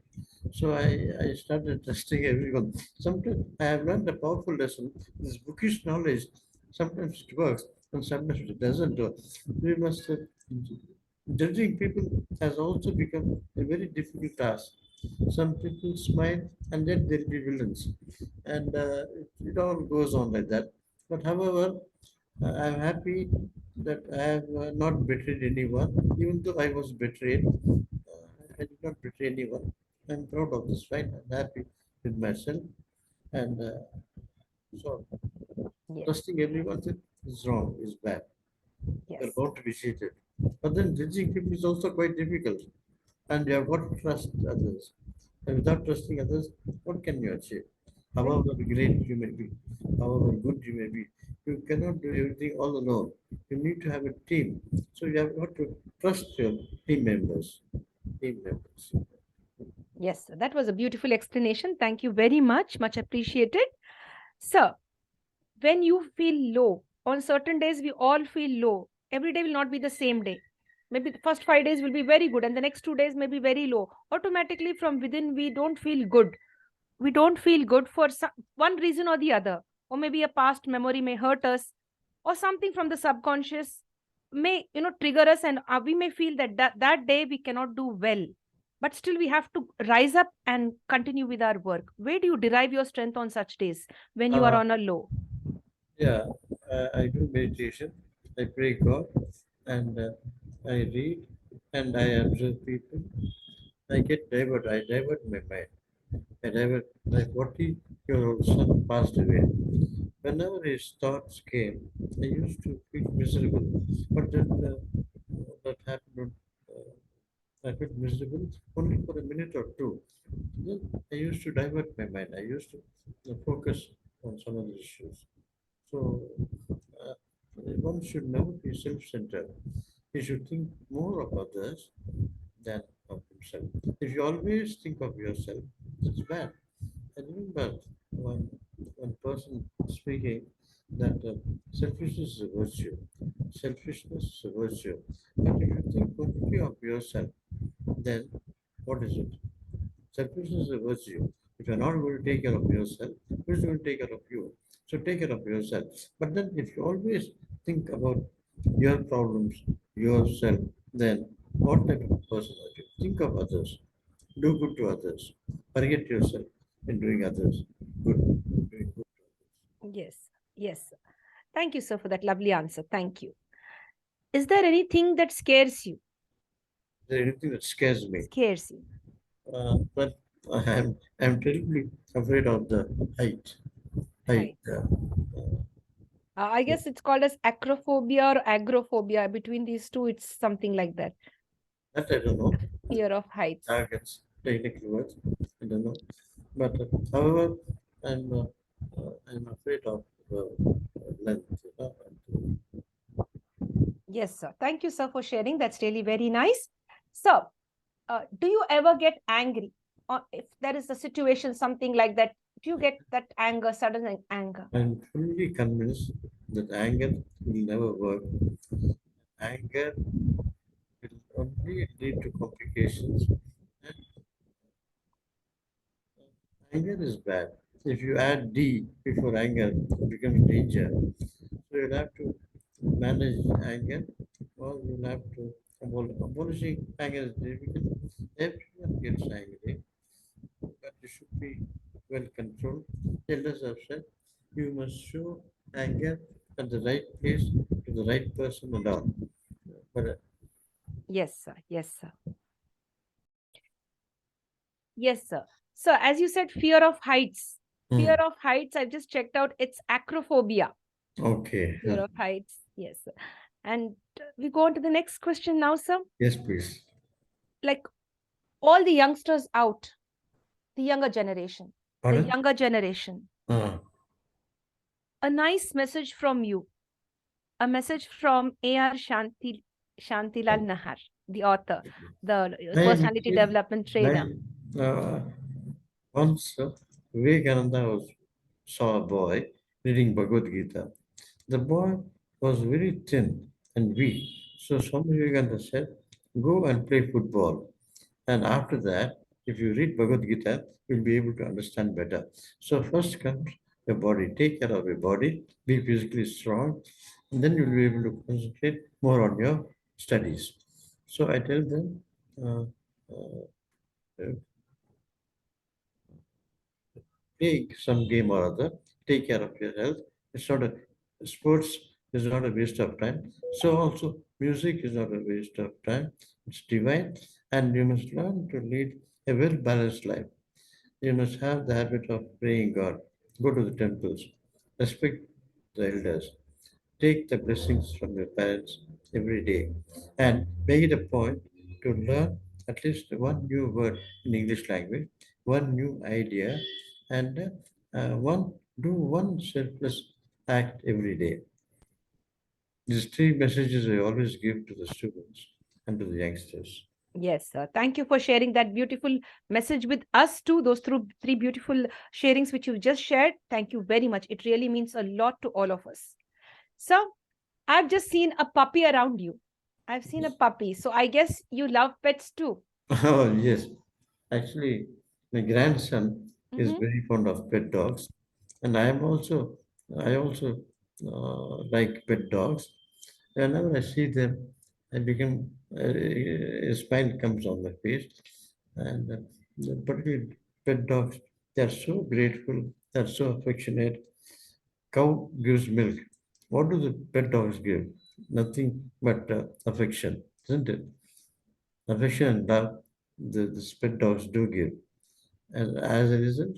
S2: So I started trusting everyone. Sometimes I have learned a powerful lesson. This bookish knowledge, sometimes it works and sometimes it doesn't work. We must judging people has also become a very difficult task. Some people smile and yet they'll be villains, and it all goes on like that. But however, I'm happy that I have not betrayed anyone, even though I was betrayed. I did not betray anyone. I'm proud of this, right? I'm happy with myself, And so
S3: Yes,
S2: trusting everyone is wrong, is bad. You're
S3: yes.
S2: bound to be cheated. But then judging people is also quite difficult. And you have got to trust others. And without trusting others, what can you achieve?
S3: Very
S2: However great you may be, however good you may be, you cannot do everything all alone. You need to have a team. So you have got to trust your team members. Team members.
S3: yes. That was a beautiful explanation. Thank you very much. Much appreciated. Sir, when you feel low, on certain days we all feel low. Every day will not be the same day. Maybe the first 5 days will be very good, and the next 2 days may be very low. Automatically, from within, we don't feel good. We don't feel good for one reason or the other. Or maybe a past memory may hurt us, or something from the subconscious may trigger us, and we may feel that day we cannot do well, but still we have to rise up and continue with our work. Where do you derive your strength on such days when you are
S2: Uh,
S3: on a low?
S2: yeah, I do meditation. I pray God, and I read, and I observe people. I get diverted. I divert my mind. I divert. My 40-year-old son passed away. Whenever his thoughts came, I used to feel miserable. But that happened. I felt miserable only for a minute or two. Then I used to divert my mind. I used to focus on some other issues. So uh, one should never be self-centered. He should think more of others than of himself. If you always think of yourself, it's bad. I remember one person speaking that selfishness is a virtue. Selfishness is a virtue. But if you think only of yourself, then what is it? Selfishness is a virtue. If you're not going to take care of yourself, who's going to take care of you? So take care of yourself. But then if you always think about your problems, yourself, then what type of person are you? Think of others. Do good to others. Forget yourself in doing others good. Doing good.
S3: Yes, yes. Thank you, sir, for that lovely answer. Thank you. Is there anything that scares you?
S2: Is there anything that scares me?
S3: Scares you?
S2: But I'm terribly afraid of the height. Height.
S3: Heights. I guess it's called as acrophobia or agrophobia. Between these two, it's something like that.
S2: That I don't know.
S3: Fear of heights.
S2: Targets, technical words. I don't know. But however, I'm afraid of length. And,
S3: Yes, sir. Thank you, sir, for sharing. That's really very nice. So, do you ever get angry? Or if there is a situation, something like that, do you get that anger, sudden anger?
S2: I'm fully convinced that anger will never work. Anger will only lead to complications. And anger is bad. If you add D before anger, it becomes danger. So you'll have to manage anger, or you'll have to abolishing anger is difficult. Everyone gets angry, but you should be well controlled. Elders have said you must show anger at the right place to the right person and all. But
S3: Yes, sir. Yes, sir. Yes, sir. So, as you said, fear of heights. Fear
S2: hmm,
S3: of heights, I've just checked out, it's acrophobia.
S2: okay,
S3: Fear of heights. Yes, sir. And we go on to the next question now, sir.
S2: yes, please.
S3: Like all the youngsters out, the younger generation, the
S2: Pardon?
S3: younger generation,
S2: Uh,
S3: a nice message from you, a message from A.R. Shantilal Nahar, the author, the
S2: I,
S3: personality development trainer.
S2: uh, once Vivekananda saw a boy reading Bhagavad Gita. The boy was very thin and weak. So Swami Vivekananda said, go and play football. And after that, if you read Bhagavad Gita, you'll be able to understand better. So first comes your body. Take care of your body, be physically strong, and then you'll be able to concentrate more on your studies. So I tell them, uh, uh, play some game or other, take care of your health. It's not a sports is not a waste of time. So also music is not a waste of time. It's divine, and you must learn to lead a well balanced life. You must have the habit of praying God. Go to the temples, respect the elders, take the blessings from your parents every day, and make it a point to learn at least one new word in English language, one new idea, and one do one selfless act every day. These three messages I always give to the students and to the youngsters.
S3: Yes, sir. Thank you for sharing that beautiful message with us too. Those through three beautiful sharings which you just shared. Thank you very much. It really means a lot to all of us. So, I've just seen a puppy around you. I've seen a puppy. So, I guess you love pets too.
S2: Oh, yes. Actually, my grandson is
S3: Mm-hmm.
S2: very fond of pet dogs, and I also like pet dogs. Whenever I see them, I become a smile comes on my face, and particularly pet dogs, they are so grateful, they are so affectionate. Cow gives milk. What do the pet dogs give? Nothing but affection, isn't it? Affection and love the pet dogs do give. And as a result,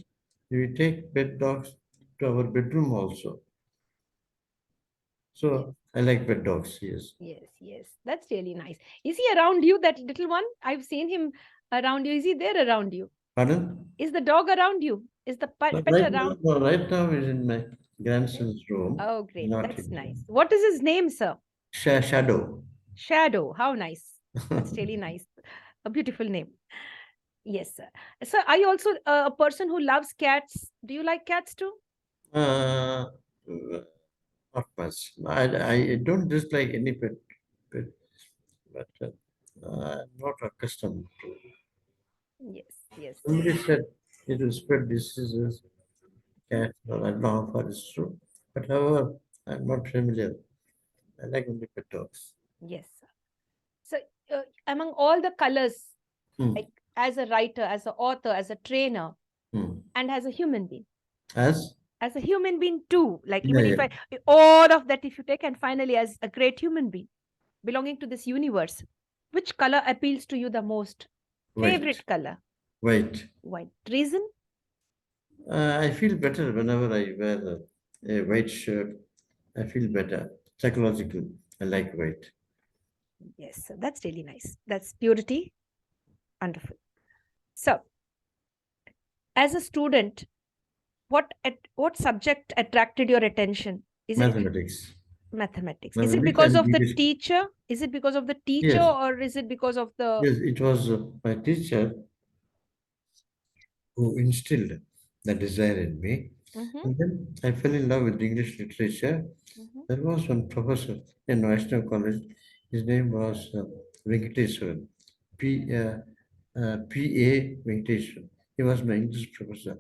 S2: we take pet dogs to our bedroom also.
S3: Yes,
S2: So I like pet dogs, yes.
S3: yes, yes. That's really nice. Is he around you, that little one? I've seen him around you. Is he there around you?
S2: Pardon?
S3: Is the dog around you? Is the
S2: No,
S3: pet
S2: right now,
S3: around?
S2: no, right now is in my grandson's room,
S3: Oh, great.
S2: not
S3: That's
S2: in
S3: nice. What is his name, sir?
S2: shadow.
S3: Shadow. How nice. That's really nice. A beautiful name. Yes, sir. So, are you also a person who loves cats? Do you like cats too?
S2: uh, Not much. I don't dislike any pet, but I'm not accustomed to.
S3: Yes, yes, yes.
S2: Somebody said it will spread diseases, cat, or I don't know how far it's true. But however, I'm not familiar. I like only pet dogs.
S3: Yes, sir. So, among all the colors,
S2: Hmm.
S3: like as a writer, as an author, as a trainer,
S2: Hmm.
S3: and
S2: As?
S3: as a human being too, like
S2: Yeah,
S3: even
S2: yeah.
S3: if I, all of that, if you take, and finally as a great human being belonging to this universe, which color appeals to you the most?
S2: White.
S3: Favorite color?
S2: White.
S3: White. Reason?
S2: I feel better whenever I wear a white shirt. I feel better. Psychological. I like white.
S3: Yes, so that's really nice. That's purity. Wonderful. So, as a student, what subject attracted your attention? Is it
S2: Mathematics.
S3: mathematics? Is it
S2: Mathematics
S3: because
S2: and
S3: of the
S2: English.
S3: teacher? Is it because of the teacher,
S2: Yes.
S3: or is it because of the?
S2: Yes, it was my teacher who instilled the desire in me.
S3: Mm-hmm,
S2: And then I fell in love with English literature.
S3: mm-hmm,
S2: There was one professor in National College. His name was Venkateswaran, P.A. Venkateswaran. He was my English professor.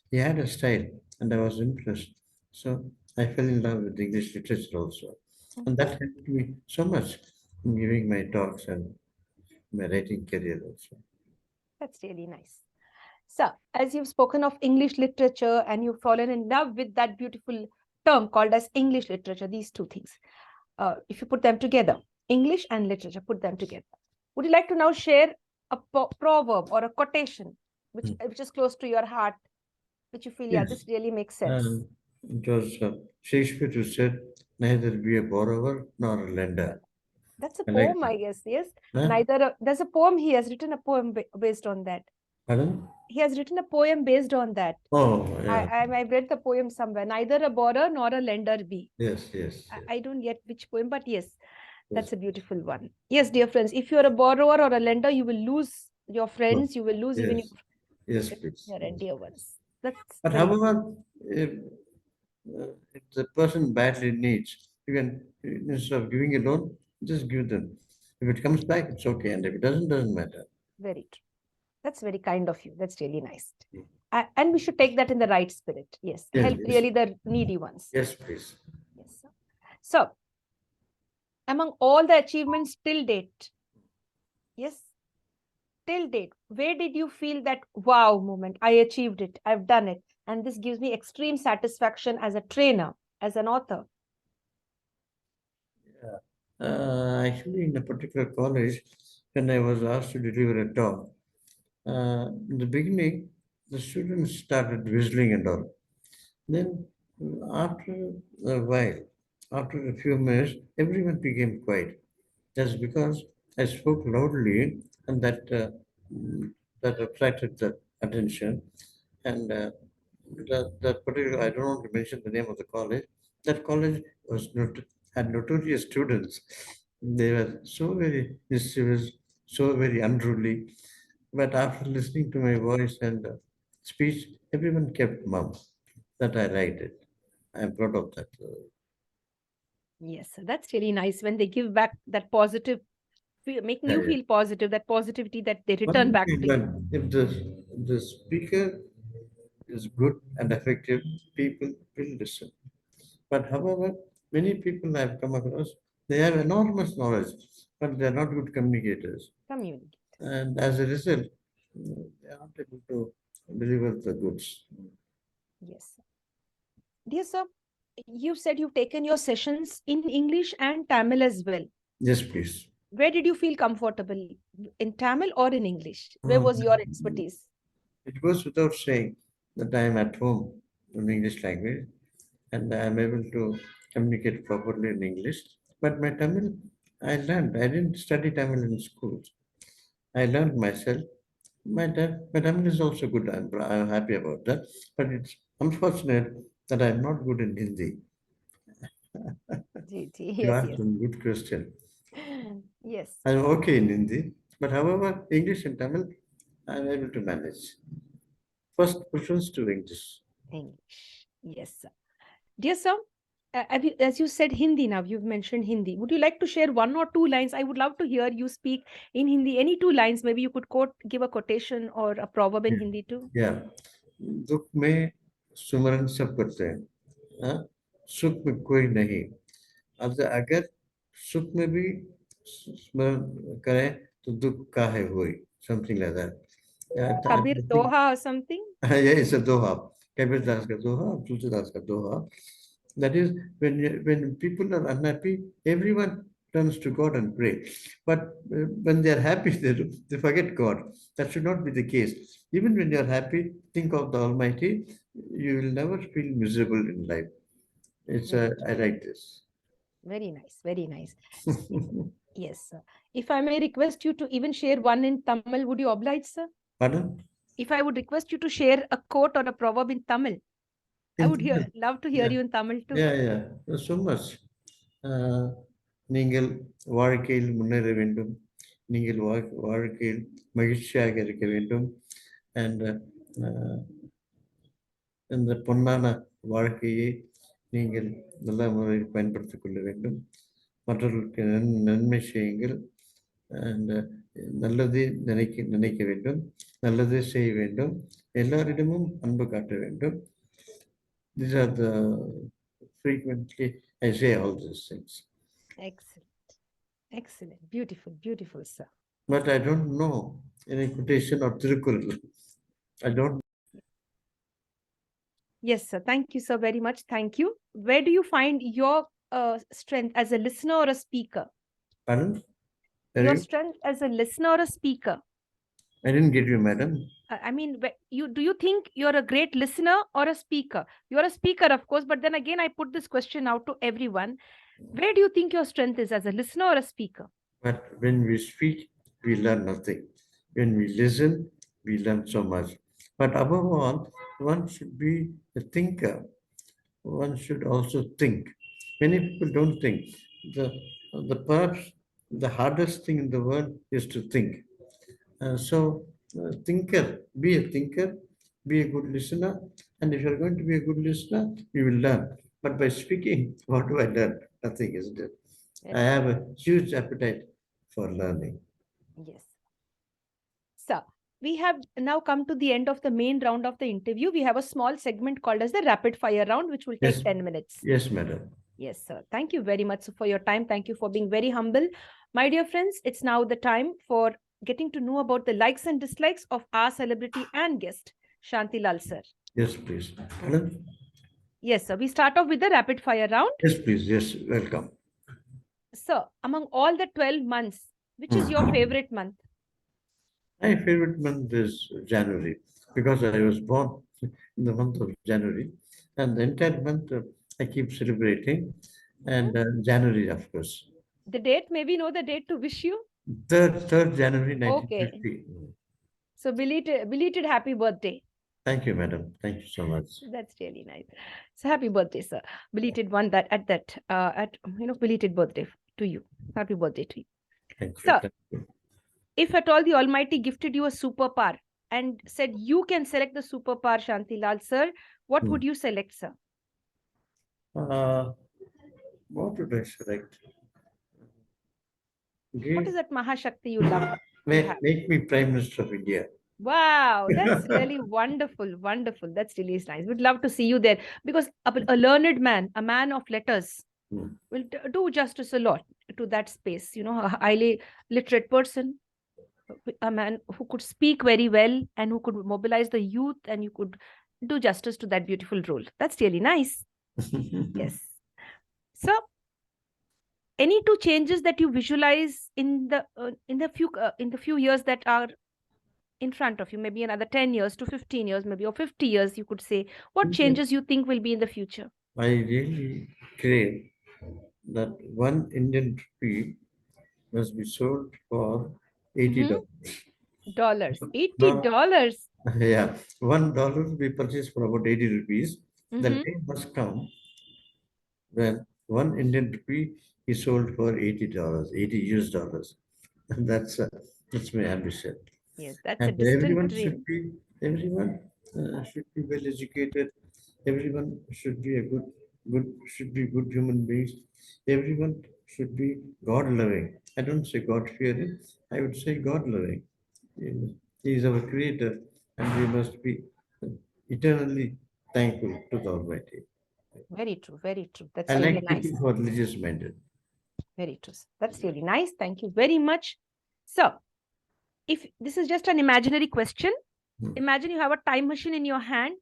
S2: He had a style, and I was impressed. So I fell in love with English literature also. And
S3: mm-hmm.
S2: that helped me so much in giving my talks and my writing career also.
S3: That's really nice. So, as you've spoken of English literature and you've fallen in love with that beautiful term called as English literature, these two things, if you put them together, English and literature, put them together. Would you like to now share a proverb or a quotation
S2: Hmm.
S3: which is close to your heart, which you feel, yeah,
S2: Yes.
S3: this really makes sense?
S2: And it was Shakespeare who said, neither be a borrower nor a lender.
S3: That's a
S2: I like
S3: poem,
S2: that.
S3: I guess. Yes.
S2: Huh?
S3: Neither, there's a poem, he has written a poem based on that.
S2: Pardon?
S3: He has written a poem based on that.
S2: Oh, yeah.
S3: I've read the poem somewhere. Neither a borrower nor a lender be.
S2: Yes, yes, yes,
S3: I don't get which poem, but yes,
S2: yes,
S3: that's a beautiful one. Yes, dear friends, if you're a borrower or a lender, you will lose your
S2: no,
S3: friends, you will lose even
S2: yes, yes, please.
S3: your
S2: Yes.
S3: dear ones. That's
S2: But
S3: very
S2: however, if the person badly needs, you can, instead of giving a loan, just give them. If it comes back, it's okay. And if it doesn't matter.
S3: very true. That's very kind of you. That's really nice. And we should take that in the right spirit. Yes,
S2: Yes,
S3: help
S2: yes,
S3: really the needy ones.
S2: yes, please.
S3: Yes. Sir. So, among all the achievements till date, yes, till date, where did you feel that wow moment? I achieved it. I've done it. And this gives me extreme satisfaction as a trainer, as an author.
S2: Yeah. Actually, in a particular college, when I was asked to deliver a talk, in the beginning, the students started whistling and all. Then, after a while, after a few minutes, everyone became quiet. That's because I spoke loudly, and that attracted the attention. And that particular, I don't want to mention the name of the college. That college had notorious students. They were so very mischievous, so very unruly. But after listening to my voice and speech, everyone kept mum. That I liked it. I'm proud of that.
S3: Yes, that's really nice when they give back that positive, making
S2: Yeah,
S3: you
S2: yeah.
S3: feel positive, that positivity that they
S2: One
S3: return
S2: thing
S3: back
S2: I
S3: to you.
S2: learned, if the speaker is good and effective, people will listen. But however, many people I've come across, they have enormous knowledge, but they're not good communicators.
S3: Communicate.
S2: And as a result, they are not able to deliver the goods.
S3: Yes. Dear sir, you said you've taken your sessions in English and Tamil as well.
S2: Yes, please.
S3: Where did you feel comfortable? In Tamil or in English? Where
S2: Um,
S3: was your expertise?
S2: it goes without saying that I am at home in English language and I am able to communicate properly in English. But my Tamil, I learned. I didn't study Tamil in schools. I learned myself. My Tamil is also good. I'm happy about that. But it's unfortunate that I'm not good in Hindi.
S3: Ji, ji.
S2: You
S3: Yes,
S2: asked
S3: yes.
S2: a good question.
S3: Yes.
S2: I'm okay in Hindi, but however, English and Tamil, I'm able to manage. First preference to English.
S3: English. Yes, sir. Dear sir, as you said Hindi now, you've mentioned Hindi. Would you like to share one or two lines? I would love to hear you speak in Hindi. Any two lines, maybe you could give a quotation or a proverb in
S2: Yeah.
S3: Hindi too.
S2: Yeah. दुख में सुमरन सब करते हैं, हाँ? सुख में कोई नहीं। अगर सुख में भी स्मरण करें तो दुख काहे होई, something like that. Yeah, I
S3: Kabir
S2: think
S3: Doha or something?
S2: yeah, it's a doha. Kabir Das ka doha, Tulsi Das ka doha. That is, when people are unhappy, everyone turns to God and pray. But when they are happy, they forget God. That should not be the case. Even when you are happy, think of the Almighty. You will never feel miserable in life.
S3: Very
S2: I
S3: true.
S2: like this.
S3: Very nice. Very nice. Yes, sir. If I may request you to even share one in Tamil, would you oblige, sir?
S2: Pardon?
S3: If I would request you to share a quote or a proverb in Tamil, I
S2: In
S3: would
S2: Tamil?
S3: love to hear
S2: Yeah,
S3: you in Tamil too.
S2: yeah, yeah. There's so much. ஆஹ், நீங்கள் வாழ்க்கையில் முன்னேற வேண்டும், நீங்கள் வாழ்க்கையில் மகிழ்ச்சியாக இருக்க வேண்டும், and இந்த பொன்னான வாழ்க்கையை நீங்கள் நல்ல முறையில் பயன்படுத்திக் கொள்ள வேண்டும், மற்றவர்களுக்கு நன்மை செய்யுங்கள், அண்ட் நல்லதே நினைக்க வேண்டும், நல்லதே செய்ய வேண்டும், எல்லாரிடமும் அன்பு காட்ட வேண்டும். These are the frequently I say all these things.
S3: Excellent. Excellent. Beautiful. Beautiful, sir.
S2: But I don't know any quotation or Tirukkural. I don't.
S3: Yes, sir. Thank you, sir, very much. Thank you. Where do you find your strength as a listener or a speaker?
S2: Pardon?
S3: Your
S2: Sorry?
S3: strength as a listener or a speaker?
S2: I didn't get you, madam.
S3: I mean, do you think you're a great listener or a speaker? You're a speaker, of course, but then again, I put this question out to everyone. Where do you think your strength is as a listener or a speaker?
S2: But when we speak, we learn nothing. When we listen, we learn so much. But above all, one should be a thinker. One should also think. Many people don't think. The, the perhaps the hardest thing in the world is to think. Be a thinker, be a good listener, and if you're going to be a good listener, you will learn. But by speaking, what do I learn? Nothing, isn't it? I
S3: Very
S2: have a huge appetite for learning.
S3: yes. So, we have now come to the end of the main round of the interview. We have a small segment called as the rapid fire round, which will
S2: Yes,
S3: take 10 minutes.
S2: yes, madam.
S3: Yes, sir. Thank you very much for your time. Thank you for being very humble. My dear friends, it's now the time for getting to know about the likes and dislikes of our celebrity and guest, Shantilal sir.
S2: Yes, please. Madam?
S3: Yes, sir. We start off with the rapid fire round.
S2: Yes, please. Yes, welcome.
S3: Sir, among all the 12 months, which is your
S2: Hmm.
S3: favorite month?
S2: My favorite month is January because I was born in the month of January. And the entire month I keep celebrating.
S3: Mhm.
S2: And January, of course.
S3: The date, maybe know the date to wish you.
S2: Third January
S3: Okay.
S2: 1950.
S3: So belated happy birthday.
S2: Thank you, madam. Thank you so much.
S3: That's really nice. So happy birthday, sir. Belated one that at belated birthday to you. Happy birthday to you.
S2: Thank you.
S3: So
S2: Thank you.
S3: if at all the Almighty gifted you a superpower and said you can select the superpower, Shantilal sir, what
S2: Hmm.
S3: would you select, sir?
S2: Uh, what would I select?
S3: What
S2: Give,
S3: is that Mahashakti you love to have?
S2: make me Prime Minister of India.
S3: Wow, that's really wonderful, wonderful. That's really nice. We'd love to see you there because a learned man, a man of letters,
S2: Hmm.
S3: will do justice a lot to that space. You know, a highly literate person, a man who could speak very well and who could mobilize the youth, and you could do justice to that beautiful role. That's really nice. Yes. So, any two changes that you visualize in the few years that are in front of you, maybe another 10 years to 15 years, maybe, or 50 years, you could say, what
S2: Yes.
S3: changes you think will be in the future?
S2: I really crave that one Indian rupee must be sold for
S3: Mhm.
S2: $80.
S3: Dollars,
S2: Not,
S3: $80.
S2: yeah, $1 will be purchased for about 80 rupees. The
S3: Mm-hmm.
S2: day must come when one Indian rupee is sold for $80, 80 US dollars. And that's my ambition.
S3: Yes, that's a
S2: And
S3: distant dream.
S2: everyone should be well educated. Everyone should be a should be good human beings. Everyone should be God loving. I don't say God fearing. I would say God loving. He is our creator, and we must be eternally thankful to the Almighty.
S3: Very true, very true.
S2: I
S3: That's really
S2: like people
S3: nice.
S2: who are religious minded.
S3: Very true. That's really nice. Thank you very much. So, if this is just an imaginary question,
S2: Hmm.
S3: imagine you have a time machine in your hand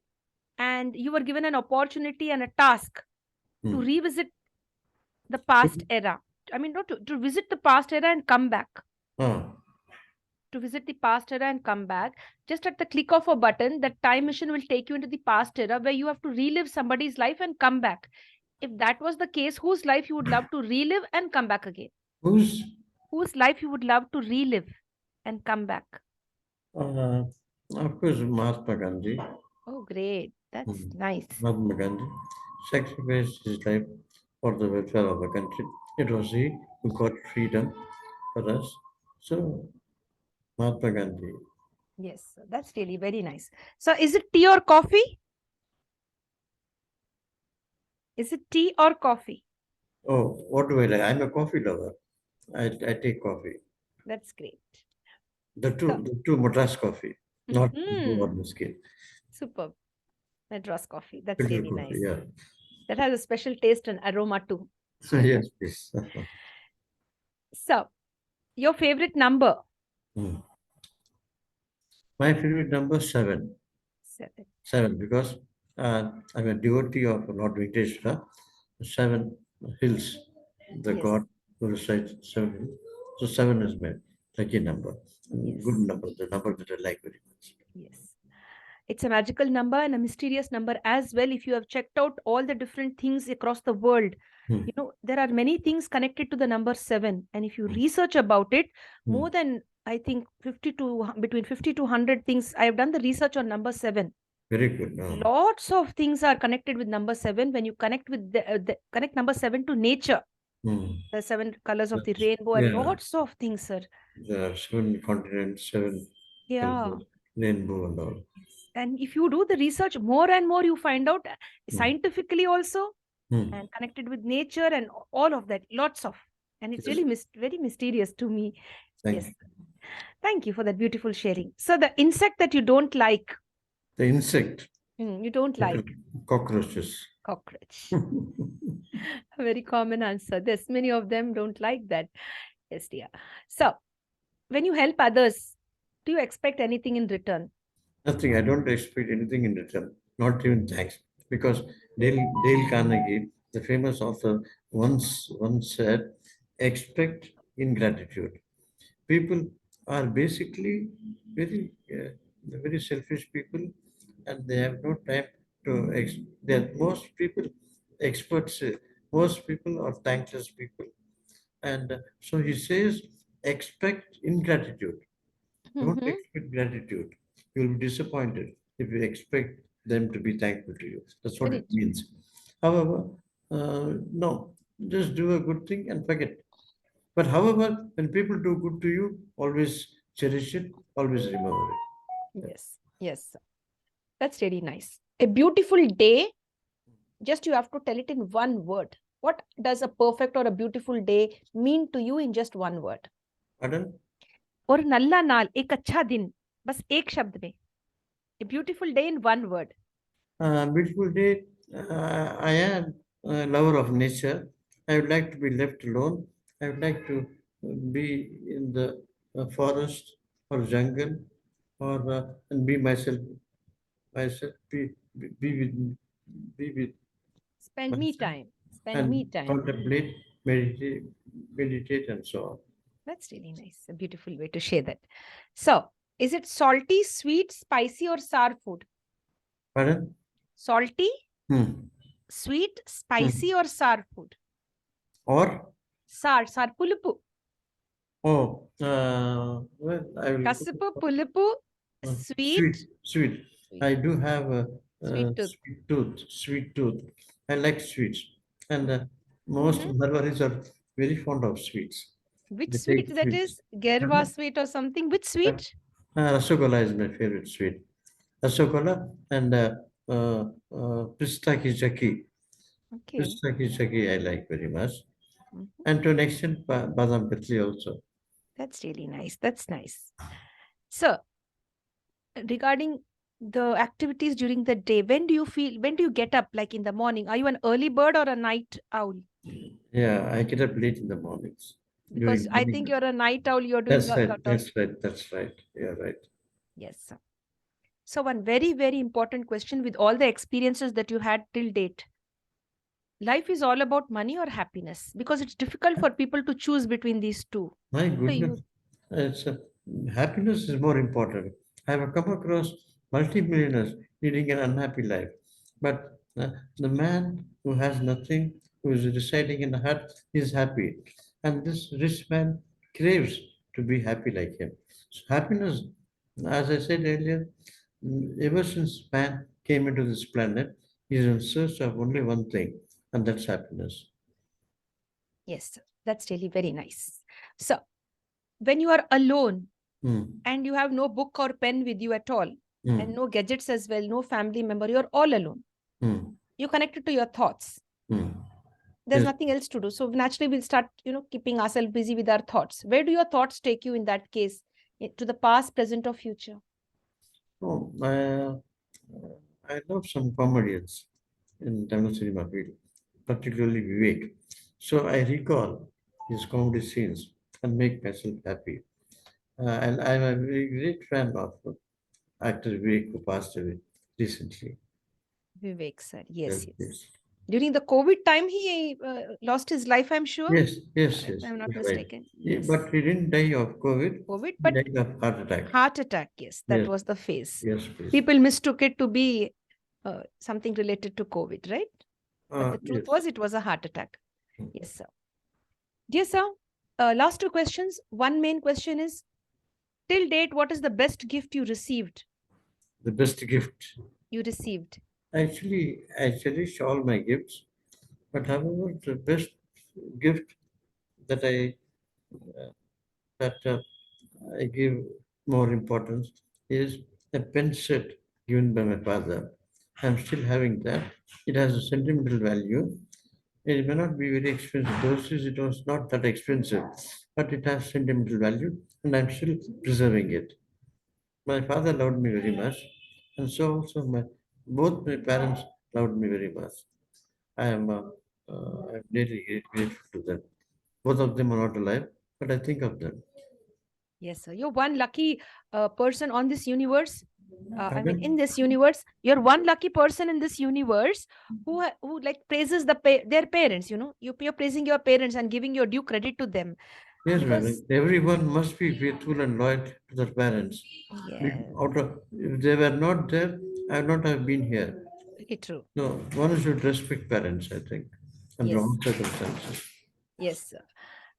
S3: and you were given an opportunity and a task to
S2: Hmm.
S3: revisit the past era. I mean, not to visit the past era and come back.
S2: Ah,
S3: To visit the past era and come back, just at the click of a button, that time machine will take you into the past era where you have to relive somebody's life and come back. If that was the case, whose life you would love to relive and come back again?
S2: who's
S3: Whose life you would love to relive and come back?
S2: uh, of course Mahatma Gandhi.
S3: Oh, great. That's
S2: Hmm.
S3: nice.
S2: Mahatma Gandhi sacrificed his life for the welfare of the country. It was he who got freedom for us. So, Mahatma Gandhi.
S3: Yes, that's really very nice. So, is it tea or coffee? Is it tea or coffee?
S2: Oh, what do I like? I'm a coffee lover. I take coffee.
S3: That's great. So,
S2: The two Madras coffee, not Blue or
S3: mhm,
S2: Biscuit.
S3: superb. Madras coffee. That's
S2: Filter
S3: really
S2: coffee,
S3: nice.
S2: yeah.
S3: That has a special taste and aroma too.
S2: Yes, please.
S3: So, your favorite number?
S2: Hmm. My favorite number seven.
S3: Seven.
S2: Seven, because I'm a devotee of Lord Venkateshwara. Seven hills, the
S3: Yes,
S2: god who resides seven hills. So seven is my lucky number. Good
S3: yes,
S2: number, the number that I like very much.
S3: yes. It's a magical number and a mysterious number as well. If you have checked out all the different things across the world,
S2: Hmm.
S3: you know, there are many things connected to the number seven. And if you
S2: Hmm.
S3: research about it,
S2: Hmm.
S3: more than I think 50 to between 50 to 100 things, I have done the research on number seven.
S2: Very good.
S3: Lots of things are connected with number seven. When you connect with the connect number seven to nature,
S2: Hmm.
S3: the seven colors of the
S2: That's-
S3: rainbow, and
S2: Yeah,
S3: lots of things, sir.
S2: there are seven continents, seven
S3: Yeah.
S2: colors, rainbow and all.
S3: And if you do the research more and more, you find out
S2: Hmm.
S3: scientifically also
S2: Hmm.
S3: and connected with nature and all of that. Lots of. And it's
S2: Yes,
S3: really very mysterious to me.
S2: thank
S3: Yes.
S2: you.
S3: Thank you for that beautiful sharing. So, the insect that you don't like,
S2: The insect,
S3: you don't like
S2: cockroaches.
S3: cockroach. A very common answer. There's many of them don't like that. Yes, dear. So, when you help others, do you expect anything in return?
S2: Nothing. I don't expect anything in return. Not even thanks. Because Dale Carnegie, the famous author, once said, "Expect ingratitude." People are basically very very selfish people, and they have no time to that most people, experts, most people are thankless people. And so he says, expect ingratitude. Don't
S3: Mm-hmm.
S2: expect gratitude. You'll be disappointed if you expect them to be thankful to you. That's what
S3: Very
S2: it
S3: true.
S2: means. However, no, just do a good thing and forget. But however, when people do good to you, always cherish it, always remember it.
S3: Yes. Yes. That's really nice. A beautiful day, just you have to tell it in one word. What does a perfect or a beautiful day mean to you in just one word?
S2: Pardon?
S3: और नल्ला नाल एक अच्छा दिन बस एक शब्द में. A beautiful day in one word.
S2: Beautiful day. I am a lover of nature. I would like to be left alone. I would like to be in the forest or jungle or and be myself, be with
S3: Spend me
S2: myself
S3: time. Spend me
S2: and
S3: time.
S2: contemplate, meditate and so on.
S3: That's really nice. A beautiful way to share that. So, is it salty, sweet, spicy, or sour food?
S2: Pardon?
S3: Salty,
S2: Hmm.
S3: sweet,
S2: Hmm.
S3: spicy, or sour food?
S2: Or
S3: Sour, pulupu.
S2: well, I will go
S3: Kasupu,
S2: for
S3: pulupu,
S2: sweet,
S3: sweet,
S2: sweet.
S3: sweet,
S2: I do have a
S3: sweet tooth.
S2: sweet tooth, sweet tooth. I like sweets, and most
S3: Mhm.
S2: Marwaris are very fond of sweets.
S3: Which
S2: They take
S3: sweet that
S2: sweets.
S3: is? Gerwa
S2: Pardon?
S3: sweet or something? Which
S2: Uh,
S3: sweet?
S2: Rasagola is my favorite sweet. Rasagola and pista ki chakki.
S3: Okay.
S2: Pista ki chakki I like very much,
S3: Mhm.
S2: and to an extent, badam katli also.
S3: That's really nice. That's nice. So, regarding the activities during the day, when do you get up? Like in the morning? Are you an early bird or a night owl?
S2: Yeah, I get up late in the mornings
S3: Because
S2: during
S3: I think
S2: morning.
S3: you're a night owl, you're doing
S2: That's
S3: a
S2: right.
S3: lot of.
S2: That's right. That's right. You're right.
S3: Yes. So, one very, very important question with all the experiences that you had till date. Life is all about money or happiness? Because it's difficult for people to choose between these two.
S2: My
S3: So,
S2: goodness,
S3: you,
S2: it's happiness is more important. I have come across multimillionaires leading an unhappy life, but the man who has nothing, who is residing in a hut, is happy, and this rich man craves to be happy like him. So happiness, as I said earlier, ever since man came into this planet, he is in search of only one thing, and that's happiness.
S3: yes, that's really very nice. So, when you are alone
S2: Hmm.
S3: and you have no book or pen with you at all, and
S2: Hmm.
S3: no gadgets as well, no family member, you're all alone.
S2: Hmm.
S3: You're connected to your thoughts.
S2: Hmm.
S3: There's
S2: Yes.
S3: nothing else to do. So naturally, we'll start, keeping ourselves busy with our thoughts. Where do your thoughts take you in that case? To the past, present, or future?
S2: Oh, I love some comedians in Tamil cinema field, particularly Vivek. So I recall his comedy scenes and make myself happy. And I'm a very great fan of actor Vivek who passed away recently.
S3: Vivek sir. Yes,
S2: Yes,
S3: yes.
S2: yes,
S3: During the COVID time, he lost his life, I'm sure,
S2: yes, yes,
S3: if
S2: yes,
S3: I'm not
S2: you're right.
S3: mistaken.
S2: But
S3: Yes.
S2: he didn't die of COVID.
S3: COVID,
S2: He
S3: but
S2: died of heart attack.
S3: heart attack. Yes, that
S2: Yes,
S3: was the phase.
S2: yes, please.
S3: People mistook it to be something related to COVID, right? But the truth
S2: Yes.
S3: was, it was a heart attack. Yes, sir. Dear sir, last two questions. One main question is, till date, what is the best gift you received?
S2: The best gift.
S3: You received.
S2: Actually, I cherish all my gifts, but however, the best gift that that I give more importance is a pen set given by my father. I'm still having that. It has a sentimental value. It may not be very expensive. Those days it was not that expensive, but it has sentimental value, and I'm still preserving it. My father loved me very much, and so also my both my parents loved me very much. I'm really grateful to them. Both of them are not alive, but I think of them.
S3: Yes, sir. You're one lucky person on this universe. I mean, in
S2: Pardon?
S3: this universe, you're one lucky person in this universe who like praises their parents. You're praising your parents and giving your due credit to them
S2: Yes,
S3: because
S2: madam. Everyone must be faithful and loyal to their parents.
S3: yeah,
S2: If they were not there, I would not have been here.
S3: Very true.
S2: No, one should respect parents, I think, under
S3: Yes.
S2: all circumstances.
S3: Yes, sir.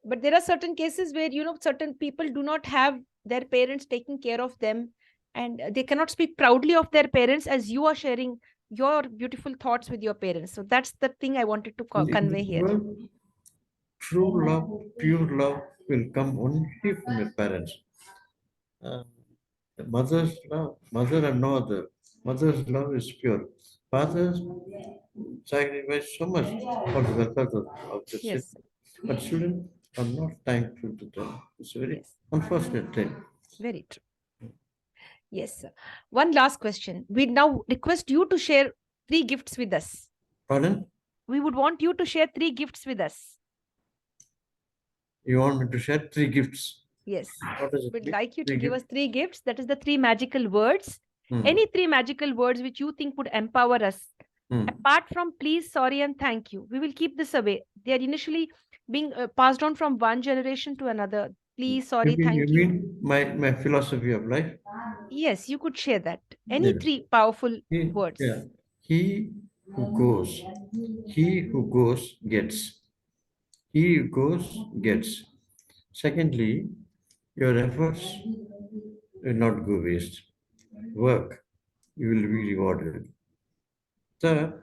S3: But there are certain cases where, certain people do not have their parents taking care of them, and they cannot speak proudly of their parents as you are sharing your beautiful thoughts with your parents. So that's the thing I wanted to
S2: In
S3: convey
S2: this
S3: here.
S2: world, true love, pure love will come only from your parents. Uh, the mother and no other. Mother's love is pure. Fathers sacrifice so much for the welfare of the children,
S3: Yes,
S2: but children are not thankful to them. It's a very
S3: yes,
S2: unfortunate thing.
S3: very true. Yes, sir. One last question. We now request you to share 3 gifts with us.
S2: Pardon?
S3: We would want you to share 3 gifts with us.
S2: You want me to share 3 gifts?
S3: Yes.
S2: What does it
S3: We'd
S2: mean?
S3: like you to
S2: Three
S3: give us
S2: gifts?
S3: 3 gifts. That is the 3 magical words.
S2: Hmm.
S3: Any 3 magical words which you think would empower us.
S2: Hmm.
S3: Apart from please, sorry, and thank you, we will keep this away. They are initially being passed on from one generation to another. Please,
S2: You
S3: sorry,
S2: mean you
S3: thank you.
S2: mean my philosophy of life?
S3: Yes, you could share that. Any
S2: Yes.
S3: 3 powerful
S2: Yeah.
S3: words.
S2: He who goes, he who goes gets. He who goes gets. Secondly, your efforts will not go waste. Work, you will be rewarded. Third,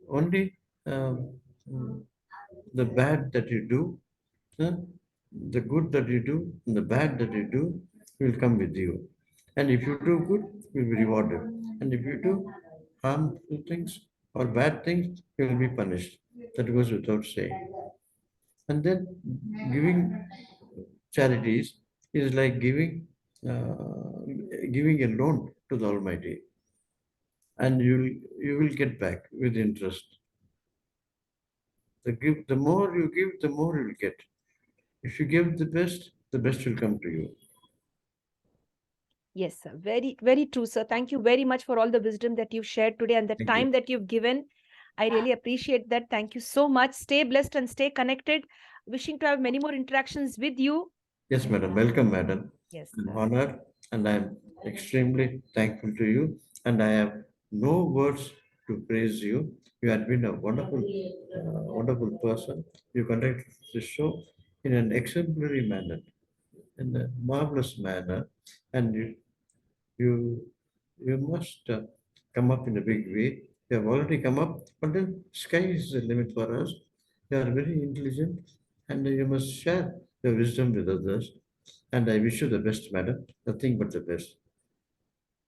S2: only mm, the bad that you do, uh, the good that you do, and the bad that you do will come with you. And if you do good, you'll be rewarded. And if you do harmful things or bad things, you will be punished. That goes without saying. And then giving charities is like giving a loan to the Almighty, and you will get back with interest. The more you give, the more you will get. If you give the best will come to you.
S3: Yes, sir. Very, very true, sir. Thank you very much for all the wisdom that you've shared today and the
S2: Thank you.
S3: time that you've given. I really appreciate that. Thank you so much. Stay blessed and stay connected. Wishing to have many more interactions with you.
S2: Yes, madam. Welcome, madam.
S3: Yes,
S2: I'm
S3: sir.
S2: honored and I'm extremely thankful to you. And I have no words to praise you. You have been a wonderful person. You conducted the show in an exemplary manner, in a marvelous manner, and you you must come up in a big way. You have already come up, but then sky is the limit for us. You are very intelligent, and you must share your wisdom with others. And I wish you the best, madam. Nothing but the best.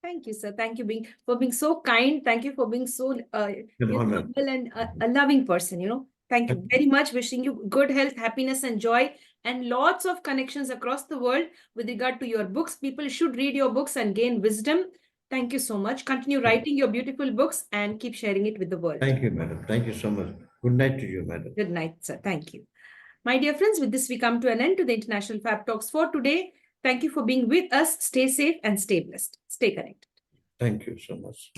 S1: Thank you, sir. Thank you for being so kind. Thank you for being so
S2: An honor.
S1: humble and a loving person. Thank you very much. Wishing you good health, happiness, and joy, and lots of connections across the world with regard to your books. People should read your books and gain wisdom. Thank you so much. Continue writing your beautiful books and keep sharing it with the world.
S2: Thank you, madam. Thank you so much. Good night to you, madam.
S1: Good night, sir. Thank you. My dear friends, with this, we come to an end to the International Fab Talks for today. Thank you for being with us. Stay safe and stay blessed. Stay connected.
S2: Thank you so much.